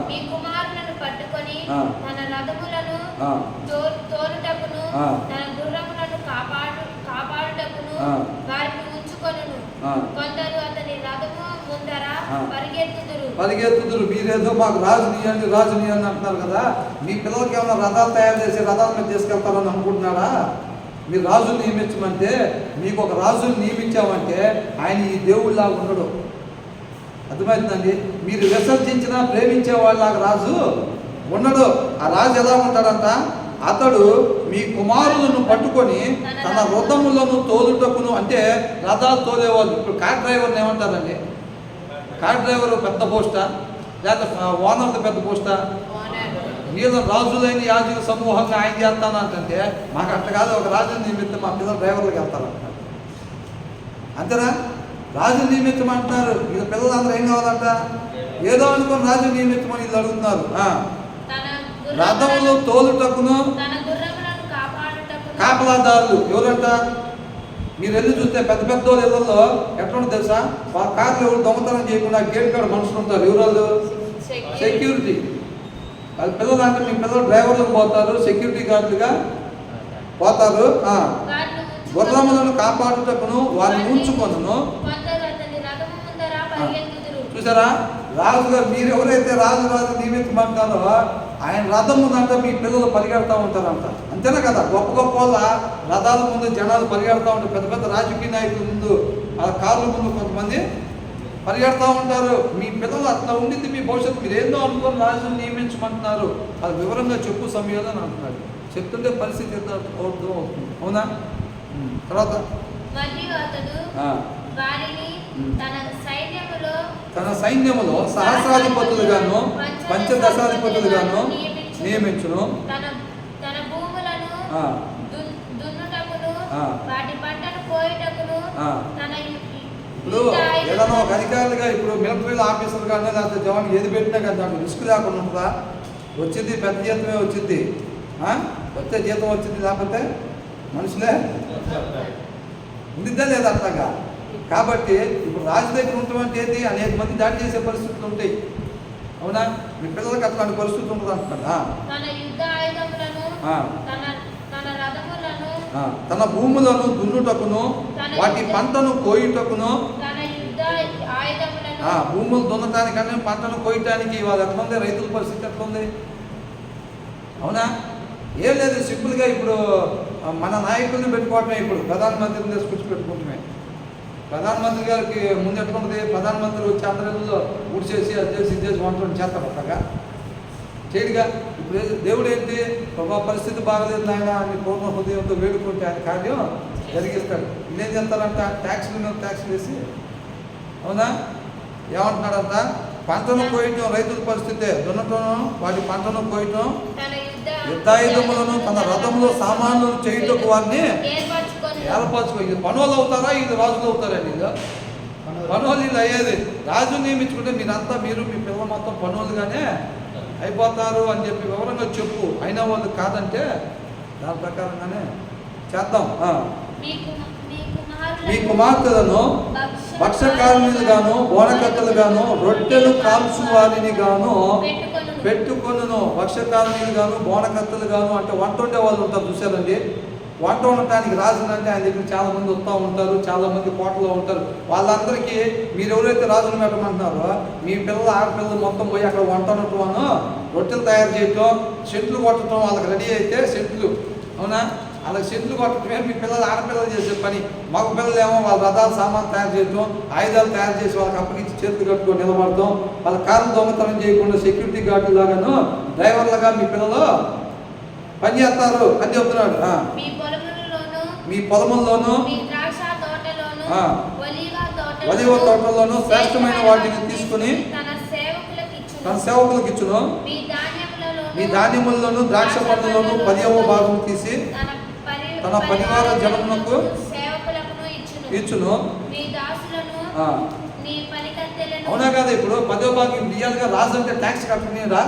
మీ కుమారులను పట్టుకొని తన రథములను తోలుటకును తన గుర్రములను కాపాడుటకును వారిని ఉంచుకొనును. కొందరు అతని రథము ముందర పరిగెత్తుదురు. మీరేదో మాకు రాజు నీయండి అంటున్నారు కదా, మీ పిల్లలకి ఏమైనా రథాలు తయారు చేసి రథాల మీద తీసుకెళ్తారని అనుకుంటున్నారా? మీరు రాజుని నియమించమంటే, మీకు ఒక రాజుని నియమించామంటే ఆయన ఈ దేవుళ్ళలాగా ఉండడు. అర్థమవుతుందండి? మీరు విసర్జించినా ప్రేమించే వాళ్ళలాగా రాజు ఉండడు. ఆ రాజు ఎలా ఉంటాడంట? అతడు మీ కుమారులను పట్టుకొని తన రథములను తోలుటకును. అంటే రథాలు తోలేవాళ్ళు. ఇప్పుడు కార్ డ్రైవర్ని ఏమంటారండి? కార్ డ్రైవర్ పెద్ద పోస్టా లేకపోతే ఓనర్ది పెద్ద పోస్టా? మీద రాజులైన యాజక సమూహంగా ఆయన చేస్తానంటే మాకు అట్ట కాదు, ఒక రాజుని నియమిస్తే మా పిల్లలు డ్రైవర్లకు వెళ్తారంట. అంతేనా? రాజు నియమించమంటున్నారు. వీళ్ళ పిల్లలందరూ ఏం కావాలంట? ఏదో అనుకుని రాజు నియమించమని వీళ్ళు అడుగుతున్నారు. రథములు తోలుటకును కాపలాదారులు ఎవరంట? మీరు వెళ్ళి చూస్తే పెద్ద పెద్ద ఇళ్లలో ఎట్లా తెలుసా? వాళ్ళ కార్లు ఎవరు దొంగతనం చేయకుండా గేట్ కాడ మనుషులు ఉంటారు. ఎవరు? సెక్యూరిటీ. వాళ్ళ పిల్లలు అంటే మీ పిల్లలు డ్రైవర్లకు పోతారు, సెక్యూరిటీ గార్డులుగా పోతారు. గుర్రములను కాపాడుటకును వారిని ఉంచుకొనును. చూసారా? రాజుగారు మీరు ఎవరైతే రాజు నియమించమంటారో ఆయన రథం ముందంట మీ పిల్లలు పరిగెడతా ఉంటారంట. అంతేనా కదా? గొప్ప గొప్ప వాళ్ళ రథాల ముందు జనాలు పరిగెడతా ఉంటారు. పెద్ద పెద్ద రాజకీయ నాయకుల ముందు, ఆ కార్ల ముందు కొంతమంది పరిగెడతా ఉంటారు. మీ పిల్లలు అట్లా ఉండింది మీ భవిష్యత్తు. మీరు ఏందో అనుకోని రాజుని నియమించమంటున్నారు. అది వివరంగా చెప్పు సమయంలో అని అంటున్నాడు. చెప్తుంటే పరిస్థితి ఎంత అవుతుంది. అవునా? తర్వాత తన సైన్యములో సహస్రాధిపతులుగాను పంచదశాధిపతులుగాను నియమించును. ఇప్పుడు ఏదైనా ఒక అధికారులుగా ఇప్పుడు మిలిటరీలో ఆఫీసర్ కానీ లేకపోతే జవాన్ ఏది పెట్టినా కదా దాంట్లో రిస్క్ లేకుండా ఉంటుందా? వచ్చింది పెద్ద జీతమే వచ్చింది, వచ్చే జీతం వచ్చింది, లేకపోతే మనుషులే ఉండిద్దా లేదా అట్లాగా? కాబట్టి ఇప్పుడు రాజు దగ్గర ఉండటం ఏంటి? అనేక మంది దాడి చేసే పరిస్థితులు ఉంటాయి. అవునా? మీ పిల్లలకి అట్లాంటి పరిస్థితి ఉంటుంది అంటున్నా. తన భూములను దున్నుటకును వాటి పంటను కోయుటకును. భూములు దున్నటానికన్నా పంటను కోయటానికి వాళ్ళు ఎట్లుంది? రైతుల పరిస్థితి ఎట్లుంది? అవునా? ఏం లేదు, సింపుల్గా ఇప్పుడు మన నాయకుల్ని పెట్టుకోవటమే. ఇప్పుడు ప్రధానమంత్రిని తీసుకొచ్చి పెట్టుకుంటున్నాయి. ప్రధానమంత్రి గారికి ముందు ఎట్లుంటుంది? ప్రధానమంత్రి వచ్చి అందరిలో ఊడ్చేసి అది చేసి ఇది చేసి వంటలు చేస్తారు. అట్లాగా చేయడుగా. ఇప్పుడు దేవుడు ఏంటి? ఒక పరిస్థితి బాగలేదు నాయన అని పూర్ణ హృదయంతో వేడుకుంటే ఆయన కార్యం జరిగిస్తాడు. ఇదేం చేస్తారంట? ట్యాక్స్ల మీద ట్యాక్స్ వేసి. అవునా? ఏమంటున్నాడంట? పంటను కోయటం రైతుల పరిస్థితే. దున్నటం వాటి పంటను కోయటం, యుద్ధాయుధములను తన రథంలో సామాన్లను చేయుటకు వారిని ఏర్పరచుకో. ఇది పనులు అవుతారా, ఇది రాజులు అవుతారండి? ఇది పనులు ఇది అయ్యేది. రాజు నియమించుకుంటే మీరంతా మీరు మీ పిల్లలు మొత్తం పనులుగానే అయిపోతారు అని చెప్పి వివరంగా చెప్పు. అయినా వాళ్ళు కాదంటే దాని ప్రకారంగానే చేద్దాం. మీ కుమార్తెలను భక్ష్యకారునిగాను బోనకత్తలుగాను రొట్టెలు కాల్చు వారిని గాను పెట్టుకొనును. భక్ష్యకారునిగాను బోనకత్తలుగాను అంటే వంట వండే వాళ్ళు ఉంటారు చూసారండి. వంట వండటానికి రాజులంటే ఆయన దగ్గర చాలా మంది వస్తూ ఉంటారు, చాలా మంది కోటలో ఉంటారు. వాళ్ళందరికీ మీరు ఎవరైతే రాజులు పెట్టమంటున్నారో మీ పిల్లలు ఆడపిల్లలు మొత్తం పోయి అక్కడ వంట వండటం, రొట్టెలు తయారు చేయటం, సెంట్లు కొట్టడం వాళ్ళకి రెడీ అయితే సెంట్లు, అవునా, వాళ్ళకి సెంట్లు కొట్టడమే మీ పిల్లలు ఆడపిల్లలు చేసే పని. మగ పిల్లలు ఏమో వాళ్ళ రథాలు సామాన్లు తయారు చేయటం, ఆయుధాలు తయారు చేసి వాళ్ళకి అప్పగించి చేతులు కట్టుకొని నిలబడటం, వాళ్ళ కార్లు దొంగతనం చేయకుండా సెక్యూరిటీ గార్డు లాగాను డ్రైవర్లుగా మీ పిల్లలు పని చేస్తారు అని చెప్తున్నాడు. మీ పొలముల్లోనూ ఒలివ తోటల్లోనూ శ్రేష్టమైన వాటిని తీసుకుని తన సేవకులకు ఇచ్చును. మీ ధాన్యముల్లోనూ ద్రాక్ష పండ్లలోనూ 10వ భాగం తీసి తన పరివార జనమునకు ఇచ్చును. అవునా కదా? ఇప్పుడు 10వ భాగం ఇయ్యాలిగా. రాజు అంటే ట్యాక్స్ కట్టనీరా.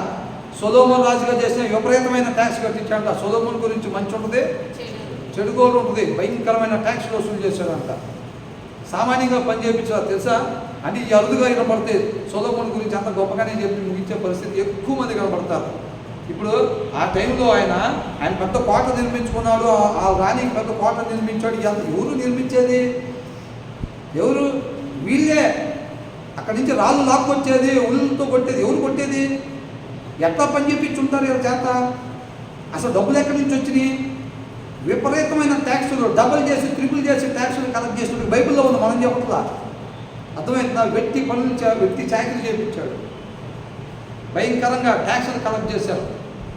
సొలొమోను రాజుగా చేసిన విపరీతమైన ట్యాక్స్ కట్టించాడంట. సొలొమోను గురించి మంచి ఉంటుంది, చెడు కూడా ఉంటుంది. భయంకరమైన ట్యాక్స్ వసూలు చేశాడంట. సామాన్యంగా పని చేయించారు తెలుసా అని అరుదుగా కనబడితే సొలొమోను గురించి అంత గొప్పగానే చెప్పి ముగించే పరిస్థితి ఎక్కువ మంది కనబడతారు. ఇప్పుడు ఆ టైంలో ఆయన పెద్ద కోట నిర్మించుకున్నాడు. ఆ రాణికి పెద్ద కోట నిర్మించాడు. ఎవరు నిర్మించేది? ఎవరు? వీళ్ళే. అక్కడి నుంచి రాళ్ళు లాక్కొచ్చేది, ఉళ్ళతో కొట్టేది. ఎవరు కొట్టేది? ఎట్లా పని చేయించుంటారు ఎవరి చేత? అసలు డబ్బులు ఎక్కడి నుంచి వచ్చినాయి? విపరీతమైన ట్యాక్సులు, డబుల్ చేసి ట్రిపుల్ చేసి ట్యాక్సులు కలెక్ట్ చేసినట్టు బైబిల్లో ఉంది. మనం చెప్పట్లా. అర్థమైందా? వ్యక్తి పనులు వ్యక్తి చాకరీ చేయించాడు. భయంకరంగా ట్యాక్సులు కలెక్ట్ చేశారు.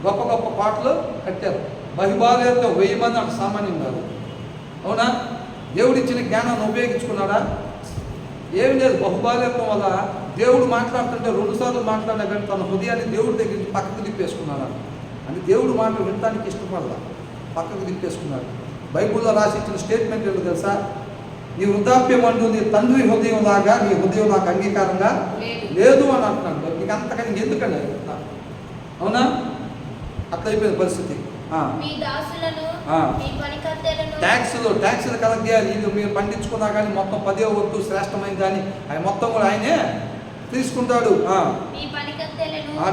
గొప్ప గొప్ప కోటలు కట్టారు. బహిబాలయంతో 1000 మంది అంటే సామాన్యం కాదు. అవునా? దేవుడిచ్చిన జ్ఞానాన్ని ఉపయోగించుకున్నాడా? ఏమి లేదు. బహుబాల్యత్వం వల్ల దేవుడు మాట్లాడుతుంటే 2 సార్లు మాట్లాడినా కానీ తన హృదయాన్ని దేవుడి దగ్గర నుంచి పక్కకు తిప్పేసుకున్నాడు. అంటే దేవుడు మాటలు వినటానికి ఇష్టపడదా, పక్కకు తిప్పేసుకున్నాడు. బైబిల్లో రాసి ఇచ్చిన స్టేట్మెంట్ ఏంటో తెలుసా? నీ వృద్ధాప్యం అంటూ నీ తండ్రి హృదయం లాగా నీ హృదయం నాకు అంగీకారంగా లేదు అని అంటున్నాడు. నీకు అంతకని ఎందుకండి? అవునా? అట్లా అయిపోయింది పరిస్థితి. ట్యాక్సులు కలెక్ట్ చేయాలి. ఇది మీరు పండించుకున్నా కానీ మొత్తం 10వ వంతు శ్రేష్టమైన కానీ అవి మొత్తం కూడా ఆయనే తీసుకుంటాడు.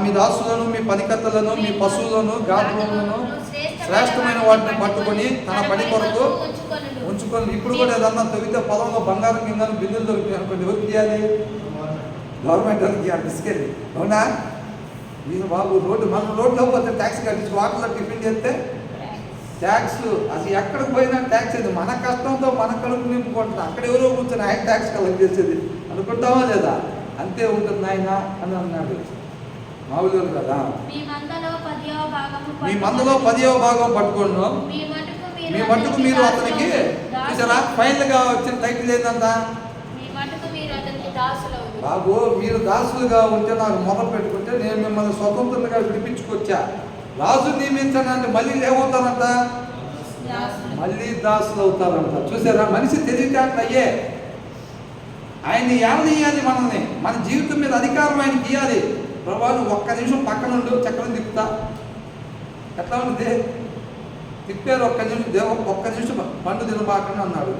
మీ దాసులను, మీ పనికత్తలను, మీ పశువులను, గాత్రములను శ్రేష్టమైన వాటిని పట్టుకొని తన పని కొరకు ఉంచుకొని. ఇప్పుడు కూడా ఏదన్నా తవ్వితే పొలంలో బంగారం కింద బిల్లులు దొరుకుతాయి అనుకోండి, ఎవరికి ఇవ్వాలి? గవర్నమెంట్ వాళ్ళకి ఇవ్వాలి తీసుకెళ్ళి. అవునా? నేను బాబు మన రోడ్లో పోతే ట్యాక్స్ కట్టించి వాటర్లో టిఫిన్ చేస్తే ట్యాక్స్ అది ఎక్కడికి పోయినా ట్యాక్స్. అది మన కష్టంతో మన కడుపు నింపుకుంటున్నా. అక్కడ ఎవరో కూర్చొని ఆయన ట్యాక్స్ కలెక్ట్ చేసేది అనుకుంటావా లేదా? అంతే ఉంటుంది ఆయన అని అన్నాడు. మామూలు కదా. మీ మందలో 10వ భాగం పట్టుకోండు. మీ మట్టుకు మీరు అతనికి చూసారా? ఫైనల్గా వచ్చిన టైటిల్ ఏంటంట? బాబు మీరు దాసులుగా ఉంటే నాకు మొదలు పెట్టుకుంటే నేను మిమ్మల్ని స్వతంత్రంగా విడిపించుకొచ్చా. రాజు నియమించానంటే మళ్ళీ ఏమవుతారంట? మళ్ళీ దాసులు అవుతారంట. చూసారా? మనిషి తెలివితేటలు అయ్యే. ఆయన్ని ఏమనియాలి? మనల్ని మన జీవితం మీద అధికారం ఆయనకి ఇవ్వాలి. ప్రభా నువ్వు ఒక్క నిమిషం పక్కన ఉండు, చక్రం తిప్పుతా. ఎట్లా ఉంటుంది? తిప్పారు. ఒక్క నిమిషం పండు తినబాకని అన్నాడు.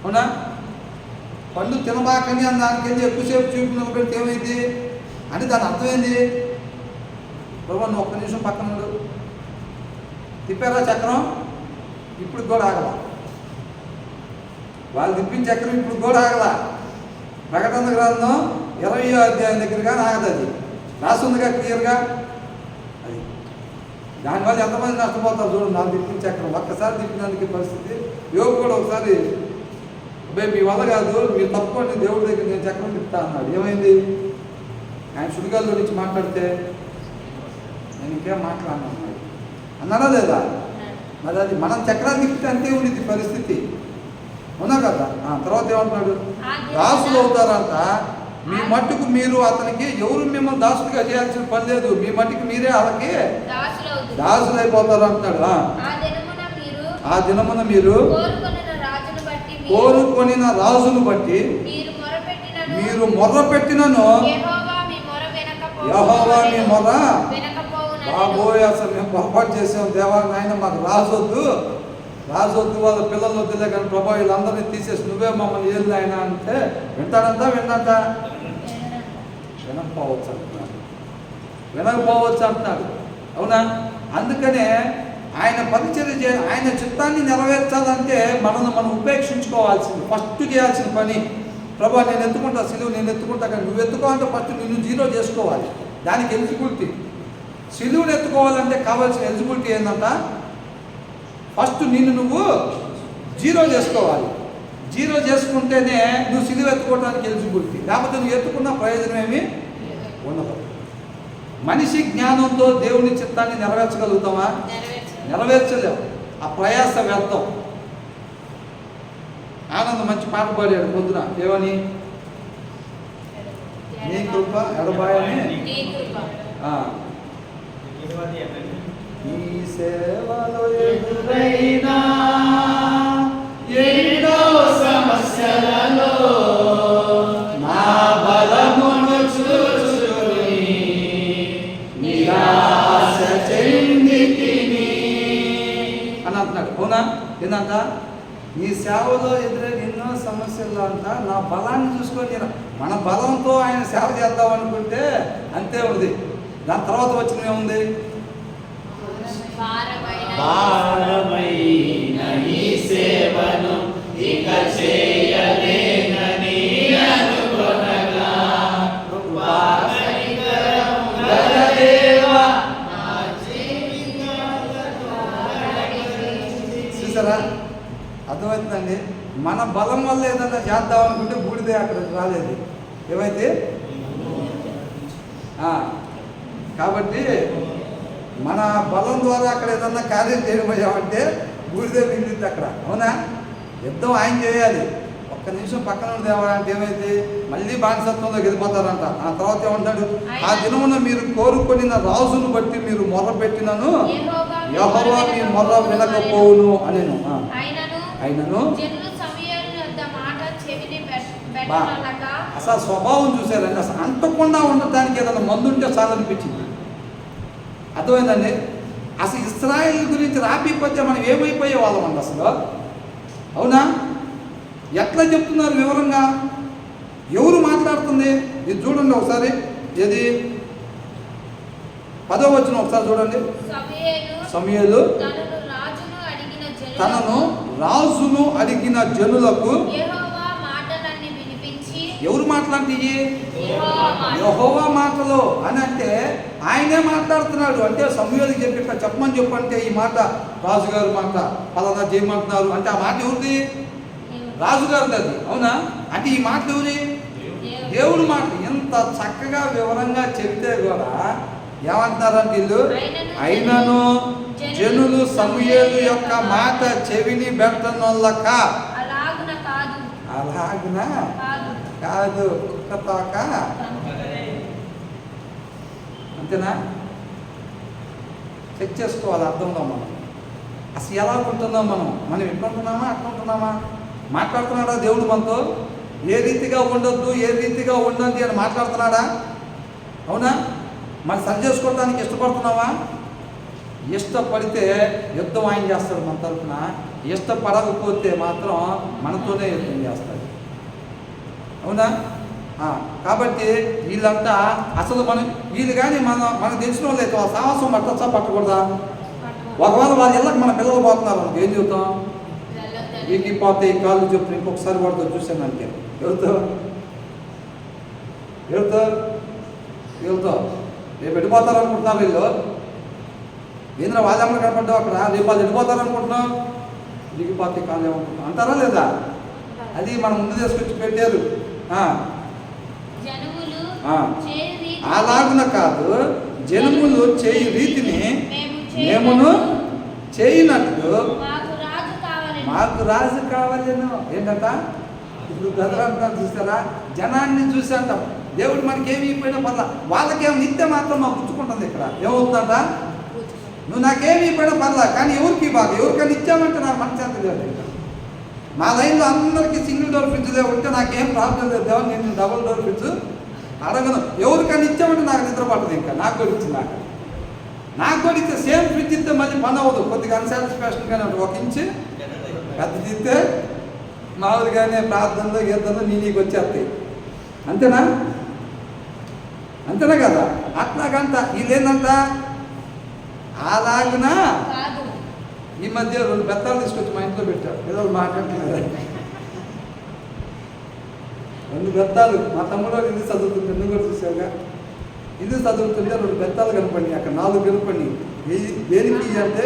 అవునా? పండు తినబాకని అని దానికి వెళ్ళి ఎక్కువసేపు చూపిన పెడితే ఏమైంది అని దాని అర్థమైంది. ప్రభా నువ్వు ఒక్క నిమిషం పక్కన ఉండు. తిప్పారా చక్రం? ఇప్పుడు కూడా ఆగల. వాళ్ళు తిప్పిన చక్రం ఇప్పుడు కూడా ఆగల. ప్రకటన గ్రంథం 20వ అధ్యాయం దగ్గరగా ఆగదు. అది రాస్తుందిగా క్లియర్గా. అది దానివల్ల ఎంతమంది నష్టపోతారు చూడండి. నాకు తిప్పిన చక్రం ఒక్కసారి తిప్పినందుకు పరిస్థితి. యోగు కూడా ఒకసారి మీ వల్ల కాదు, మీరు తప్పుకోండి, దేవుడి దగ్గర నేను చక్రం తిప్పుతా అన్నాడు. ఏమైంది? ఆయన సుడిగాల్లో నుంచి మాట్లాడితే నేను ఇంకేం మాట్లాడినా అన్నాడా లేదా? మరి అది మనం చక్రాన్ని తిప్పితే అంతే ఉండింది పరిస్థితి. అవునా కదా? తర్వాత ఏమంటున్నాడు? దాసులు అవుతారంట. మీ మట్టుకు మీరు అతనికి ఎవరు మిమ్మల్ని దాసులుగా చేయాల్సిన పని లేదు. మీ మట్టుకు మీరే వాళ్ళకి దాసులు అయిపోతారు అంటున్నాడు. ఆ దినమున మీరు కోరుకొనిన రాజును బట్టి మీరు మొర్రపెట్టినను యెహోవా మీ మొర్ర బాబోయ్, అసలు మేము పొరపాటు చేసాం దేవా నాయన, మాకు రాజొద్దు వాళ్ళ పిల్లలు వద్దులే, కానీ ప్రభా వీళ్ళందరినీ తీసేసి నువ్వే మమ్మల్ని ఏళ్ళు ఆయన అంటే వింటాడంతా వినకపోవచ్చు అంటున్నాడు. అవునా? అందుకనే ఆయన పరిచర్య చేయాలి, ఆయన చిత్తాన్ని నెరవేర్చాలంటే మనం ఉపేక్షించుకోవాల్సింది. ఫస్ట్ చేయాల్సిన పని, ప్రభా నేను ఎత్తుకుంటా సిలువు, నేను ఎత్తుకుంటా, కానీ నువ్వు ఎత్తుకోవాలంటే ఫస్ట్ నిన్ను జీరో చేసుకోవాలి. దానికి ఎలిజిబిలిటీ, సిలువుని ఎత్తుకోవాలంటే కావాల్సిన ఎలిజిబిలిటీ ఏంటంట, ఫస్ట్ నిన్ను నువ్వు జీరో చేసుకోవాలి. జీరో చేసుకుంటేనే నువ్వు సిలువ ఎత్తుకోవడానికి ఎలిజిబిలిటీ, లేకపోతే నువ్వు ఎత్తుకున్న ప్రయోజనం ఏమి ఉండదు. మనిషి జ్ఞానంతో దేవుని చిత్తాన్ని నెరవేర్చగలుగుతామా? నెరవేర్చలేము. ఆ ప్రయాస వ్యర్థం. ఆనందం మంచి పాట పాడాడు పొద్దున, ఏమని? నీ కృప ఎడబాయని ఈ సేవలో ఎదురైనా ఎన్నో సమస్యలలో నా బలమును చూచుకొని నిరాశ చెందితిని అని అంటున్నాడు. అవునా? ఏందంట? ఈ సేవలో ఎదురైన ఎన్నో సమస్యల్లో అంట నా బలాన్ని చూసుకొని, మన బలంతో ఆయన సేవ చేద్దాం అనుకుంటే అంతే ఉంది. దాని తర్వాత వచ్చిన ఏముంది? భారమైన ఈ సేవను ఇక చేయలేనని అనుకొనగా చూసారా? అర్థమవుతుందండి. మన బలం వల్ల ఏదన్నా చేద్దాం అనుకుంటే బూడిదే అక్కడ రాలేదు. ఏమైతే కాబట్టి మన బలం ద్వారా అక్కడ ఏదన్నా కార్యం చేయబోయామంటే బూడిదే మిగిలింది అక్కడ. అవునా? యుద్ధం ఆయన చేయాలి. ఒక్క నిమిషం పక్కన దేవా అంటే ఏమైంది? మళ్ళీ బానిసత్వంలోకి వెళ్ళిపోతారంట. ఆ తర్వాత ఏమంటాడు? ఆ దినమున మీరు కోరుకొనిన రాజును బట్టి మీరు మొర్ర పెట్టినను యెహోవా మీ మొర్ర వినకపోవును అనేను. అయినను అసలు స్వభావం చూసారండి. అసలు అంటకుండా ఉండటానికి ఏదైనా మందు ఉంటే చాలనిపించింది. అర్థమైందండి? అసలు ఇశ్రాయేల్ గురించి రాపిపోతే మనం ఏమైపోయే వాళ్ళం అండి అసలు. అవునా? ఎట్లా చెప్తున్నారు వివరంగా? ఎవరు మాట్లాడుతుంది? ఇది చూడండి ఒకసారి. ఏది 10వ వచనం ఒకసారి చూడండి. సమూయేలు తనను రాజును అడిగిన జనులకు ఎవరు మాట్లాంటివి? యెహోవా మాటలు అని అంటే ఆయనే మాట్లాడుతున్నాడు. అంటే సమూయేలుకి చెప్పి చెప్పమని చెప్పంటే ఈ మాట రాజుగారు మాట పలానా చేయమంటున్నారు అంటే ఆ మాట ఎవరిది? రాజుగారిది అది. అవునా? అంటే ఈ మాట ఎవరి? దేవుడి మాట. ఎంత చక్కగా వివరంగా చెప్తే కూడా ఏమంటున్నారంటే వీళ్ళు, అయినను జనులు సమూయేలు యొక్క మాట చెవిని పెట్టనొల్లక అలాగున కాదు కుక్కతోక అంతేనా? చెక్ చేసుకోవాలి అర్థంలో మనం అసలు ఎలా ఉంటున్నాం. మనం ఎట్లుంటున్నామా అట్లుంటున్నామా? మాట్లాడుతున్నాడా దేవుడు మనతో? ఏ రీతిగా ఉండొద్దు, ఏ రీతిగా ఉండండి అని మాట్లాడుతున్నాడా? అవునా? మనం సరి చేసుకోవడానికి ఇష్టపడుతున్నావా? ఇష్టపడితే యుద్ధం ఆయన చేస్తాడు మన తరఫున. ఇష్టపడకపోతే మాత్రం మనతోనే యుద్ధం చేస్తాడు. అవునా? కాబట్టి వీళ్ళంతా అసలు వీళ్ళు కానీ మనకు తెలిసిన వాళ్ళు అయితే వాళ్ళ సాహసం పట్టచ్చా పట్టకూడదా? ఒకవేళ వాళ్ళ ఇళ్ళకి మన పిల్లలు పోతున్నారు మనకు ఏం చెబుతాం? వీకి పోతే ఈ కాళ్ళు చెప్పు ఇంకొకసారి వాడితో చూసాను అంటే ఎవరితో రేపు వెళ్ళిపోతారు అనుకుంటున్నారు వీళ్ళు. ఏంద్ర వాళ్ళెమ్మలు కనపడ్డావు అక్కడ, రేపు వాళ్ళు వెళ్ళిపోతారు అనుకుంటున్నావు, దిగిపోతే కాళ్ళు ఏమనుకుంటున్నావు అంటారా లేదా? అది మనం ముందు తీసుకొచ్చి పెట్టారు. అలాగున కాదు, జనములు చేయి రీతిని మేమును చేయనట్లు మాకు రాజు కావాలేను. ఏంటంట? ఇప్పుడు బ్రదర్ అంటారు చూసారా, జనాన్ని చూసి అంటాం దేవుడు మనకేమి ఇవ్వకపోయినా పర్లా, వాళ్ళకేమో నిత్య మాత్రం మాకు పుచ్చుకుంటుంది. ఇక్కడ ఏమవుతుందంట? నువ్వు నాకేమి ఇవ్వకపోయినా పర్లా, కానీ ఎవరికి బాగా ఎవరికైనా ఇచ్చామంటే నాకు మనశ్శాంతి లేదు. మా లైన్లో అందరికీ సింగిల్ డోర్ ఫ్రిడ్జ్లే ఉంటే నాకేం ప్రాబ్లం లేదు దేవా, నేను డబుల్ డోర్ ఫ్రిడ్జ్ అడగను. ఎవరికైనా ఇచ్చామంటే నాకు నిద్ర పట్టదు. ఇంకా నాకు కూడా ఇచ్చిందాక నాకు కూడా ఇస్తే సేమ్ ఫ్రిడ్జ్ ఇస్తే మళ్ళీ పని అవ్వదు. కొద్దిగా అన్సాటిస్ఫాక్షన్గానే ఉంటుంది. 1 ఇంచ్ పెద్దది ఇస్తే మామూలుగానే ప్రార్థనలో గీతలో నీకు వచ్చేస్తాయి. అంతేనా? అంతేనా కదా? అట్లాగంట వీళ్ళేందంట అలాగునా. కాదు. ఈ మధ్య 2 బెత్తాలు తీసుకొచ్చి మా ఇంట్లో పెట్టారు. ఏదో మాట్లాడుతున్నారు. 2 బెత్తాలు మా తమ్ముడు ఇల్లు చదువుతుంది. నువ్వు కూడా చూసావుగా. ఇల్లు చదువుతుంటే 2 బెత్తాలు కనపడి, అక్కడ 4 కనపడి. దేనికి అంటే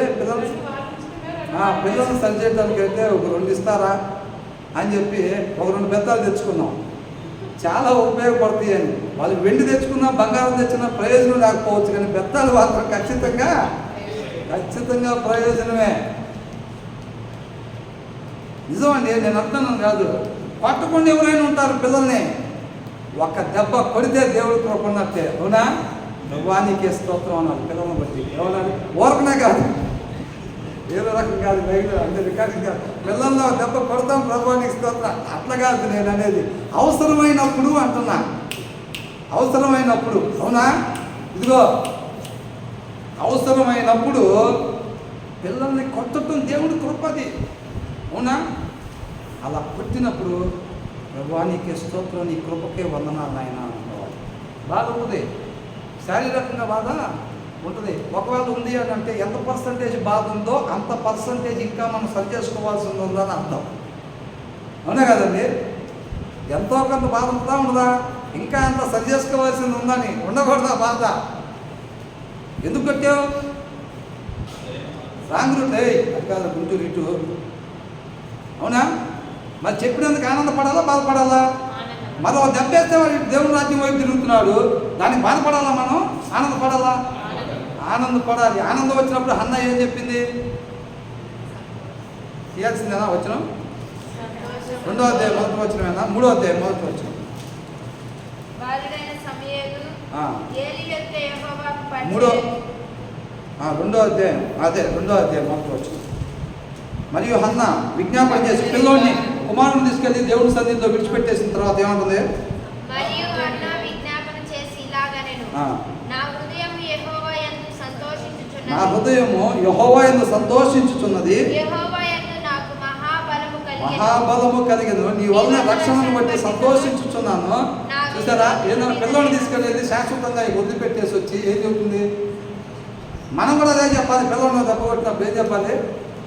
పిల్లలు సరి చేయడానికి అయితే ఒక 2 ఇస్తారా అని చెప్పి ఒక 2 బెత్తాలు తెచ్చుకున్నాం. చాలా ఉపయోగపడతాయి అని. వాళ్ళు వెండి తెచ్చుకున్నా బంగారం తెచ్చుకున్నా ప్రయోజనం లేకపోవచ్చు, కానీ బెత్తాలు మాత్రం ఖచ్చితంగా ప్రయోజనమే. నిజమండి, నేను అర్థం కాదు. పట్టుకుని ఎవరైనా ఉంటారు పిల్లల్ని, ఒక్క దెబ్బ కొడితే దేవుడు కొన్నట్టే. అవునా? నువ్వానికి స్తోత్రం అన్నారు పిల్లలను బట్టి. ఎవరని ఓరకనే కాదు, ఏదో రకం కాదు, బయట అంటే రికార్డింగ్ కాదు. పిల్లల్లో దెబ్బ కొడతాం ప్రభువానికి స్తోత్రం అట్లా కాదు నేను అనేది. అవసరమైనప్పుడు అంటున్నా, అవసరమైనప్పుడు. అవునా? ఇదిగో అవసరమైనప్పుడు పిల్లల్ని కొట్టడం దేవుడి కృపది. అవునా? అలా కొట్టినప్పుడు ప్రభువానికి స్తోత్రం, నీ కృపకే వందనాలు నాయన అనుకోవాలి. బాధ ఉంటుంది, శారీరకంగా బాధ ఉంటుంది. ఒకవేళ ఉంది అని అంటే ఎంత పర్సంటేజ్ బాధ ఉందో అంత పర్సంటేజ్ ఇంకా మనం సరి చేసుకోవాల్సింది ఉందని అర్థం. అవునా కదండి? ఎంతో కొంత బాధ ఉంటుందా ఉండదా? ఇంకా అంత సరి చేసుకోవాల్సింది ఉందని. ఉండకూడదా బాధ? ఎందుకు కట్టావు? రాంగ్ రూట్ అది కాదు, గుంటూరు ఇటు. అవునా? మరి చెప్పినందుకు ఆనందపడాలా బాధపడాలా? మరో దెబ్బేస్తే వాడు దేవుని రాజ్యం వైపు తిరుగుతున్నాడు, దానికి బాధపడాలా మనం? ఆనందపడాలా? ఆనందపడాలి. ఆనందం వచ్చినప్పుడు హన్న ఏం చెప్పింది? తీయాల్సిందేనా వచ్చిన 2వ అధ్యాయం 1వ వచనమేనా? 3వ అధ్యాయం 1వ వచనం. 2వ అధ్యాయం 1వ వచనం. మరియు హన్న విజ్ఞాపన చేసి పిల్లోడిని కుమారుని తీసుకెళ్లి దేవుని సన్నిధిలో విడిచిపెట్టేసిన తర్వాత ఏమంటుంది? మరియు హన్న విజ్ఞాపన చేసి ఇలాగనెను, నా హృదయము యెహోవా యందు సంతోషించుచున్నది, యెహోవా యందు నాకు మహాబలము కలిగెను, నీ వలన రక్షణను బట్టి సంతోషించుచున్నాను. చూసారా? ఏదో పిల్లోడిని తీసుకెళ్ళేది శాశ్వతంగా వదిలిపెట్టేసి వచ్చి ఏం చెప్తుంది? మనం కూడా అదే చెప్పాలి. పిల్లలను దెబ్బ కొట్టినప్పుడు ఏం చెప్పాలి?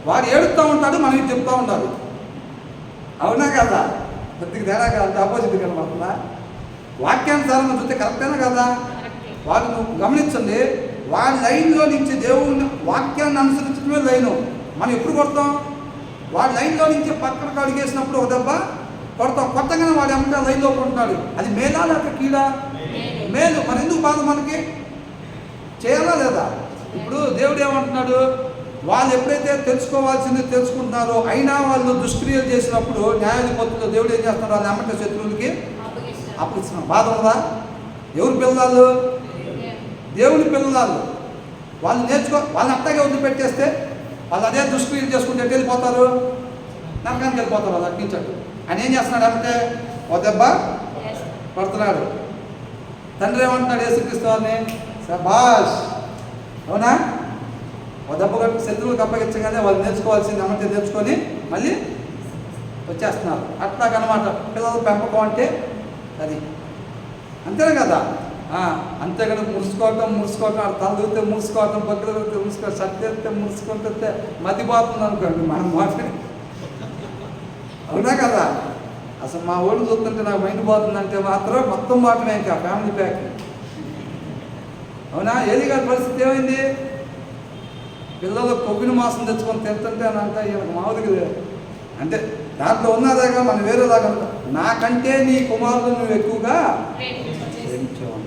వాడు ఏడుస్తూ ఉంటాడు, మనకి చెప్తూ ఉండాలి. అవునా కదా? కొద్దిగా తేడా కాదు, ఆపోజిట్ కనబడుతుందా? వాక్యానుసారంగా చూస్తే కరెక్టేనా కదా? వాళ్ళు గమనించండి, వాడి లైన్లో నుంచి దేవుని వాక్యాన్ని అనుసరించడమే లైను. మనం ఎప్పుడు కొడతాం? వాడి లైన్లో నుంచి పక్కనకు అడిగేసినప్పుడు ఒక దెబ్బ కొడతాం. కొత్తగానే వాడు ఏమంటే లైన్లో కొంటున్నాడు. అది మేలా లేక కీడా? మేలు. మరి ఎందుకు బాధ మనకి? చేయాలా లేదా? ఇప్పుడు దేవుడు ఏమంటున్నాడు? వాళ్ళు ఎప్పుడైతే తెలుసుకోవాల్సింది తెలుసుకుంటున్నారో అయినా వాళ్ళు దుష్క్రియలు చేసినప్పుడు న్యాయాధిపతులు దేవుడు ఏం చేస్తున్నాడు? వాళ్ళు ఏమంటే శత్రువులకి అప్పగిస్తున్నాడు. బాధ ఉందా? ఎవరు పిల్లలు? దేవుని పిల్లలు. వాళ్ళు వాళ్ళని అట్టగే వదిలిపెట్టేస్తే వాళ్ళు అదే దుష్క్రియలు చేసుకుంటే వెళ్ళిపోతారు, నరకానికి వెళ్ళిపోతారు. వాళ్ళు అట్టించాడు. ఆయన ఏం చేస్తున్నాడు అంటే ఓ దెబ్బ పడుతున్నాడు. తండ్రి ఏమంటున్నాడు యేసుక్రీస్తు వారిని? శభాష్. అవునా? ఓ దెబ్బ కొట్టి శత్రువులకు అప్పగించగానే వాళ్ళు నేర్చుకోవాల్సింది అమ్మంటే నేర్చుకొని మళ్ళీ వచ్చేస్తున్నారు. అట్లాగనమాట పిల్లలు పెంపకం అంటే అది. అంతేనా కదా? అంతేగాని ముడుచుకోవటం ఆడ తలదూతే ముడుచుకోవటం, బగ్గర దూతే ముడుచుకోవటం, సర్దేస్తే ముడుచుకుంటే మతిపోతుంది అనుకోండి మనం మాట. అవునా కదా? అసలు మా ఓళ్ళు చూస్తుంటే నాకు మైండ్ పోతుందంటే మాత్రం మొత్తం మాటమే ఇంకా ఫ్యామిలీ ప్యాక్. అవునా? ఏది కాదు. పరిస్థితి ఏమైంది? పిల్లలు కొవ్విన మాసం తెచ్చుకొని తింటుంటే అని అంటే ఈయనకు మామూలుగా అంటే దాంట్లో ఉన్నదాగా మనం వేరేలాగా నాకంటే నీ కుమారులు నువ్వు ఎక్కువగా ప్రేమించేవాడు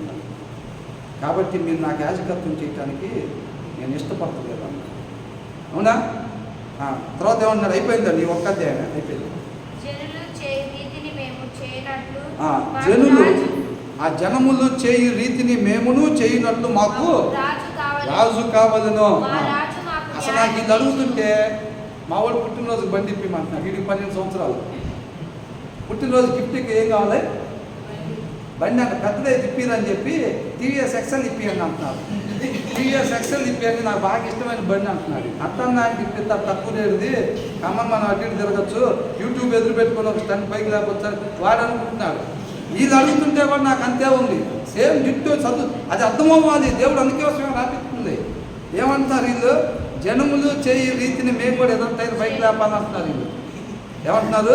కాబట్టి మీరు నాకు యాజకత్వం చేయడానికి నేను ఇష్టపడతలేదు అన్న. అవునా? తర్వాత ఏమన్నాడు? అయిపోయిందండి ఈ ఒక్క అధ్యాయం అయిపోయింది. జనములు చేయి రీతిని మేమును చేయనట్లు మాకు రాజు కావాలను. అసలు నాకు ఇది అడుగుతుంటే మా వాడు పుట్టినరోజుకి బండి ఇప్పిమంటున్నాడు. వీడికి 12 సంవత్సరాలు. పుట్టినరోజు గిఫ్ట్కి ఏం కావాలి? బండి అంటే పెద్దదే తిప్పిరని చెప్పి టీవీఎస్ ఎక్సెల్ ఇప్పియండి అంటున్నారు. టీవీఎస్ ఎక్సెల్ ఇప్పియండి, నాకు బాగా ఇష్టమైన బండి అంటున్నాడు. అర్థం నాకు ఇప్పిస్తారు, తక్కువ లేనిది, ఖమ్మం మనం అటు ఇటు తిరగచ్చు, యూట్యూబ్ ఎదురు పెట్టుకుని ఒక స్టంట్ పైకి లేకపోతే వాడు అనుకుంటున్నాడు. వీళ్ళు అడుగుతుంటే కూడా నాకు అంతే ఉంది. సేమ్ జిట్టు చదువు అది అర్థమవ్వాలి. దేవుడు అందుకోసమే రాపిస్తుంది. ఏమంటున్నారు వీళ్ళు? జనములు చేయి రీతిని మేము కూడా ఎదురుతారు, పైకి లేపాలంటున్నారు వీళ్ళు. ఏమంటున్నారు?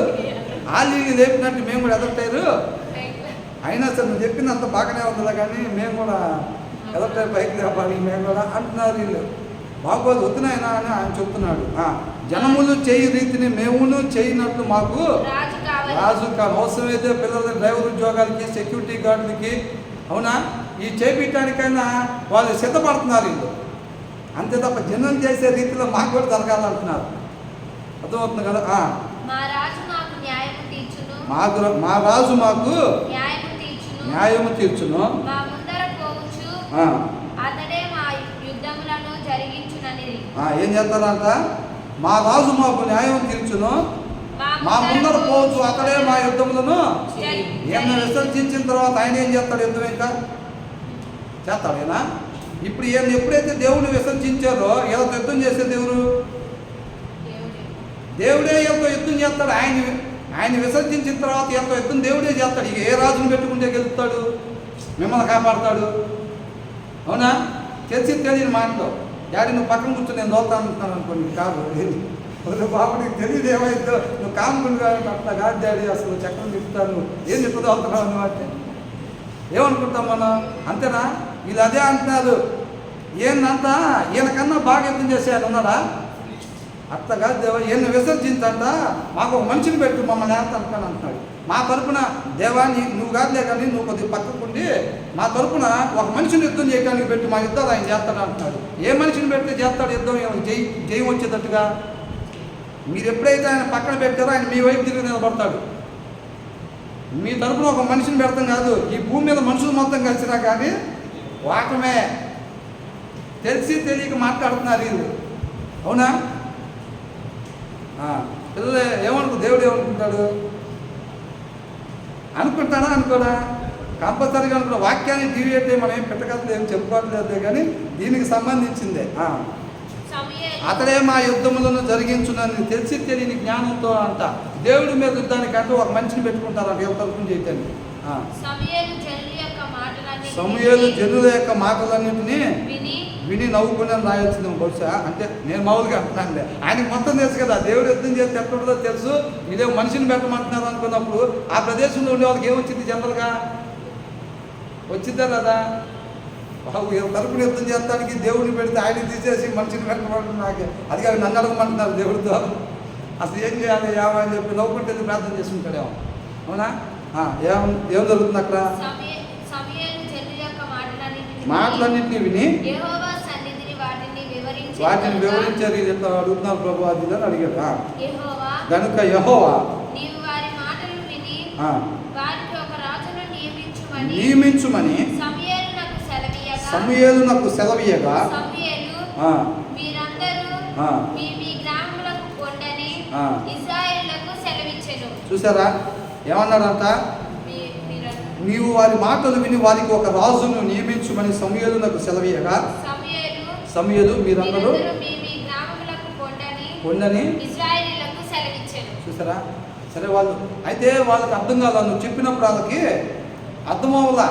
వాళ్ళు లేపినట్టు మేము కూడా ఎదురుతారు. అయినా సరే నువ్వు చెప్పిందంత బాగానే ఉందా, కానీ మేము కూడా ఎదురుతారు, పైకి లేపాలి మేము కూడా అంటున్నారు వీళ్ళు. బాగోదు, వద్దునైనా అని ఆయన చెప్తున్నాడు. జనములు చేయి రీతిని మేమును చేయనట్లు మాకు రాజు కాదు. అవసరమైతే పిల్లల డ్రైవర్ ఉద్యోగాలకి, సెక్యూరిటీ గార్డులకి, అవునా, ఈ చేపించడానికైనా వాళ్ళు సిద్ధపడుతున్నారు వీళ్ళు. అంతే తప్ప జనం చేసే రీతిలో మాకు కూడా జరగాలంటున్నారు. అర్థమవుతుంది కదా? మా రాజు మాకు న్యాయము తీర్చును. మా ముందర పోవచ్చు అతడే మా యుద్ధములను జరిగించునని. ఏం చేస్తారంట? మా రాజు మాకు న్యాయం తీర్చును, మా ముందర పోవచ్చు అతడే మా యుద్ధములను. ఈయన విసర్జించిన తర్వాత ఆయన ఏం చేస్తాడు? యుద్ధం ఇంకా చేస్తాడు ఈయన. ఇప్పుడు ఈయన ఎప్పుడైతే దేవుడిని విసర్జించారో వీళ్ళతో యుద్ధం చేసేది ఎవరు? దేవుడే వీళ్ళతో యుద్ధం చేస్తాడు. ఆయన విసర్జించిన తర్వాత వీళ్ళతో యుద్ధం దేవుడే చేస్తాడు. ఇక ఏ రాజును పెట్టుకుంటే గెలుస్తాడు? మిమ్మల్ని కాపాడతాడు. అవునా? తెలియని మాటలో డాడీ నువ్వు పక్కన కూర్చొని నేను దోలుతాను అంటున్నాను అనుకోండి, కాదు బాబు నీకు తెలియదు ఏమైందో, నువ్వు కాముకుంటా అట్లా కాదు డాడీ, అసలు చక్రం తిప్పుతాను, ఏం చెప్పదు అవుతున్నావు నువ్వు అంటే ఏమనుకుంటాం మనం? అంతేనా? వీళ్ళు అదే అంటున్నారు. ఏందంతా ఈయనకన్నా బాగా యుద్ధం చేసేయాలి ఉన్నాడా? అట్లా కాదు దేవా, ఈయన విసర్జించంట, మాకు ఒక మనిషిని పెట్టు, మమ్మల్ని వేస్తాను అంటున్నాడు. మా తరపున దేవా నువ్వు కాదులే కానీ నువ్వు కొద్దిగా పక్కకుండి మా తరపున ఒక మనిషిని యుద్ధం చేయడానికి పెట్టి మా యుద్ధాలు ఆయన చేస్తాడు అంటున్నాడు. ఏ మనిషిని పెడితే చేస్తాడు యుద్ధం? జయం వచ్చేటట్టుగా. మీరు ఎప్పుడైతే ఆయన పక్కన పెట్టారో ఆయన మీ వైపు తిరిగి నిలబడతాడు. మీ తరపున ఒక మనిషిని పెడతాం కాదు, ఈ భూమి మీద మనుషులు మొత్తం కలిసినా కానీ వాకమే. తెలిసి తెలియక మాట్లాడుతున్నారు వీళ్ళు. అవునా? పిల్లలు ఏమనుకో, దేవుడు ఏమనుకుంటాడు? అనుకుంటాడా అనుకోడా? కంపల్సరీగా అనుకున్న వాక్యాన్ని డివియేట్ మనం ఏం పెట్టగలదు, ఏం చెప్పుకోవట్లేదు, కానీ దీనికి సంబంధించిందే. అతడే మా యుద్ధములను జరిగించునని తెలిసి తెలియని జ్ఞానంతో అంట దేవుడి మీద యుద్ధానికంటూ ఒక మనిషిని పెట్టుకుంటారంట వీళ్ళ తరపున చేయటాన్ని. సమూయేలు జనుల యొక్క మాటలన్నింటినీ విని నవ్వుకుని రాయాల్సింది బహుశా. అంటే నేను మామూలుగా అంటున్నానులే, ఆయనకి మొత్తం తెలుసు కదా దేవుడు యుద్ధం చేస్తే ఎక్కడుందో తెలుసు. ఇదే మనిషిని పెట్టమంటున్నారు అనుకున్నప్పుడు ఆ ప్రదేశంలో ఉండే వాళ్ళకి ఏమొచ్చింది? జనరల్గా వచ్చిందా కదా? తరపున యుద్ధం చేస్తానికి దేవుడిని పెడితే ఆయనకి తీసేసి మనిషిని పెట్టమంటున్నారు. నాకు అది కాదు, నన్ను అడగమంటున్నారు దేవుడితో. అసలు ఏం చేయాలి ఏమని చెప్పి నవ్వుకుంటే ప్రార్థన చేసుకుంటాడేమో. అవునా? ఏం జరుగుతుంది అక్కడ? మాటలన్నింటినీ విని వాటిని వివరించారు. ఎట్లా అడుగుతున్నారు ప్రభు అది అని అడిగాడు. కనుక యెహోవా నియమించుమని సమూయేలునకు సెలవీయగా చూసారా ఏమన్నాడంట? నీవు వారి మాటలు విని వారికి ఒక రాజును నియమించుమని సమూయేలునకు సెలవీయగా సమూయేలు మీరందరూ కొండని చూసారా? సరే వాళ్ళు అయితే వాళ్ళకి అర్థం కాదు. నువ్వు చెప్పినప్పుడు వాళ్ళకి అర్థం అవ్వాలా.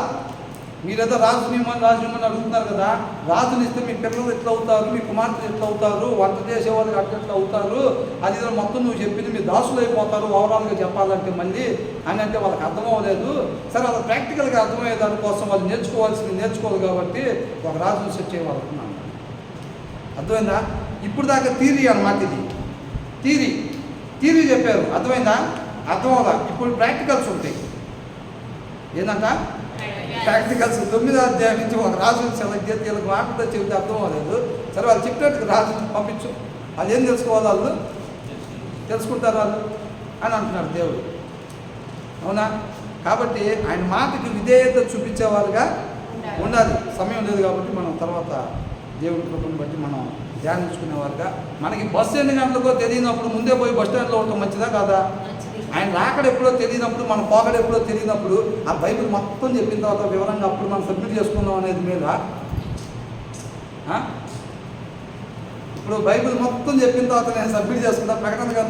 మీరేదో రాజునిమ్మని అడుగుతున్నారు కదా, రాజుని ఇస్తే మీ పిల్లలు ఎట్లా అవుతారు, మీ కుమార్తెలు ఎట్లా అవుతారు, వంట చేసే వాళ్ళకి అట్లా అవుతారు, అది మొత్తం నువ్వు చెప్పింది మీ దాసులు అయిపోతారు ఓవరాల్గా చెప్పాలంటే మళ్ళీ అని అంటే వాళ్ళకి అర్థం అవ్వలేదు. సరే వాళ్ళ ప్రాక్టికల్గా అర్థమయ్యే దానికోసం వాళ్ళు నేర్చుకోవాలి కాబట్టి ఒక రాజుని సెట్ చేయవాలనుకున్నాను. అర్థమైందా? ఇప్పుడు దాకా థీరీ అన్నమాట. ఇది థీరీ చెప్పారు, అర్థమైందా? అర్థం అవ్వదా? ఇప్పుడు ప్రాక్టికల్స్ ఉంటాయి. ఏంటంట? ప్రాక్టికల్స్ 9వ అధ్యాయం నుంచి ఒక రాజుని సెలెక్ట్ చేసి వీళ్ళకి మాటతో చెబితే అర్థం అవ్వలేదు. సరే వాళ్ళు చెప్పినట్టుగా రాజుని పంపించు, వాళ్ళు ఏం తెలుసుకోవాలి, వాళ్ళు తెలుసుకుంటారు వాళ్ళు అని అంటున్నాడు దేవుడు. అవునా? కాబట్టి ఆయన మాటకి విధేయత చూపించేవారుగా ఉండాలి. సమయం లేదు కాబట్టి మనం తర్వాత దేవుడి కృపను బట్టి మనం ధ్యానించుకునేవారుగా. మనకి బస్సు ఎన్ని గంటలకో తెలియనప్పుడు ముందే పోయి బస్ స్టాండ్లో ఉండటం మంచిదా కాదా? ఆయన రాకడ ఎప్పుడో తెలియనప్పుడు, మన పోకడ ఎప్పుడో తెలియనప్పుడు ఆ బైబిల్ మొత్తం చెప్పిన తర్వాత వివరంగా అప్పుడు మనం సబ్మిట్ చేసుకుందాం అనేది మీద. ఇప్పుడు బైబిల్ మొత్తం చెప్పిన తర్వాత నేను సబ్మిట్ చేసుకుంటా, ప్రకటన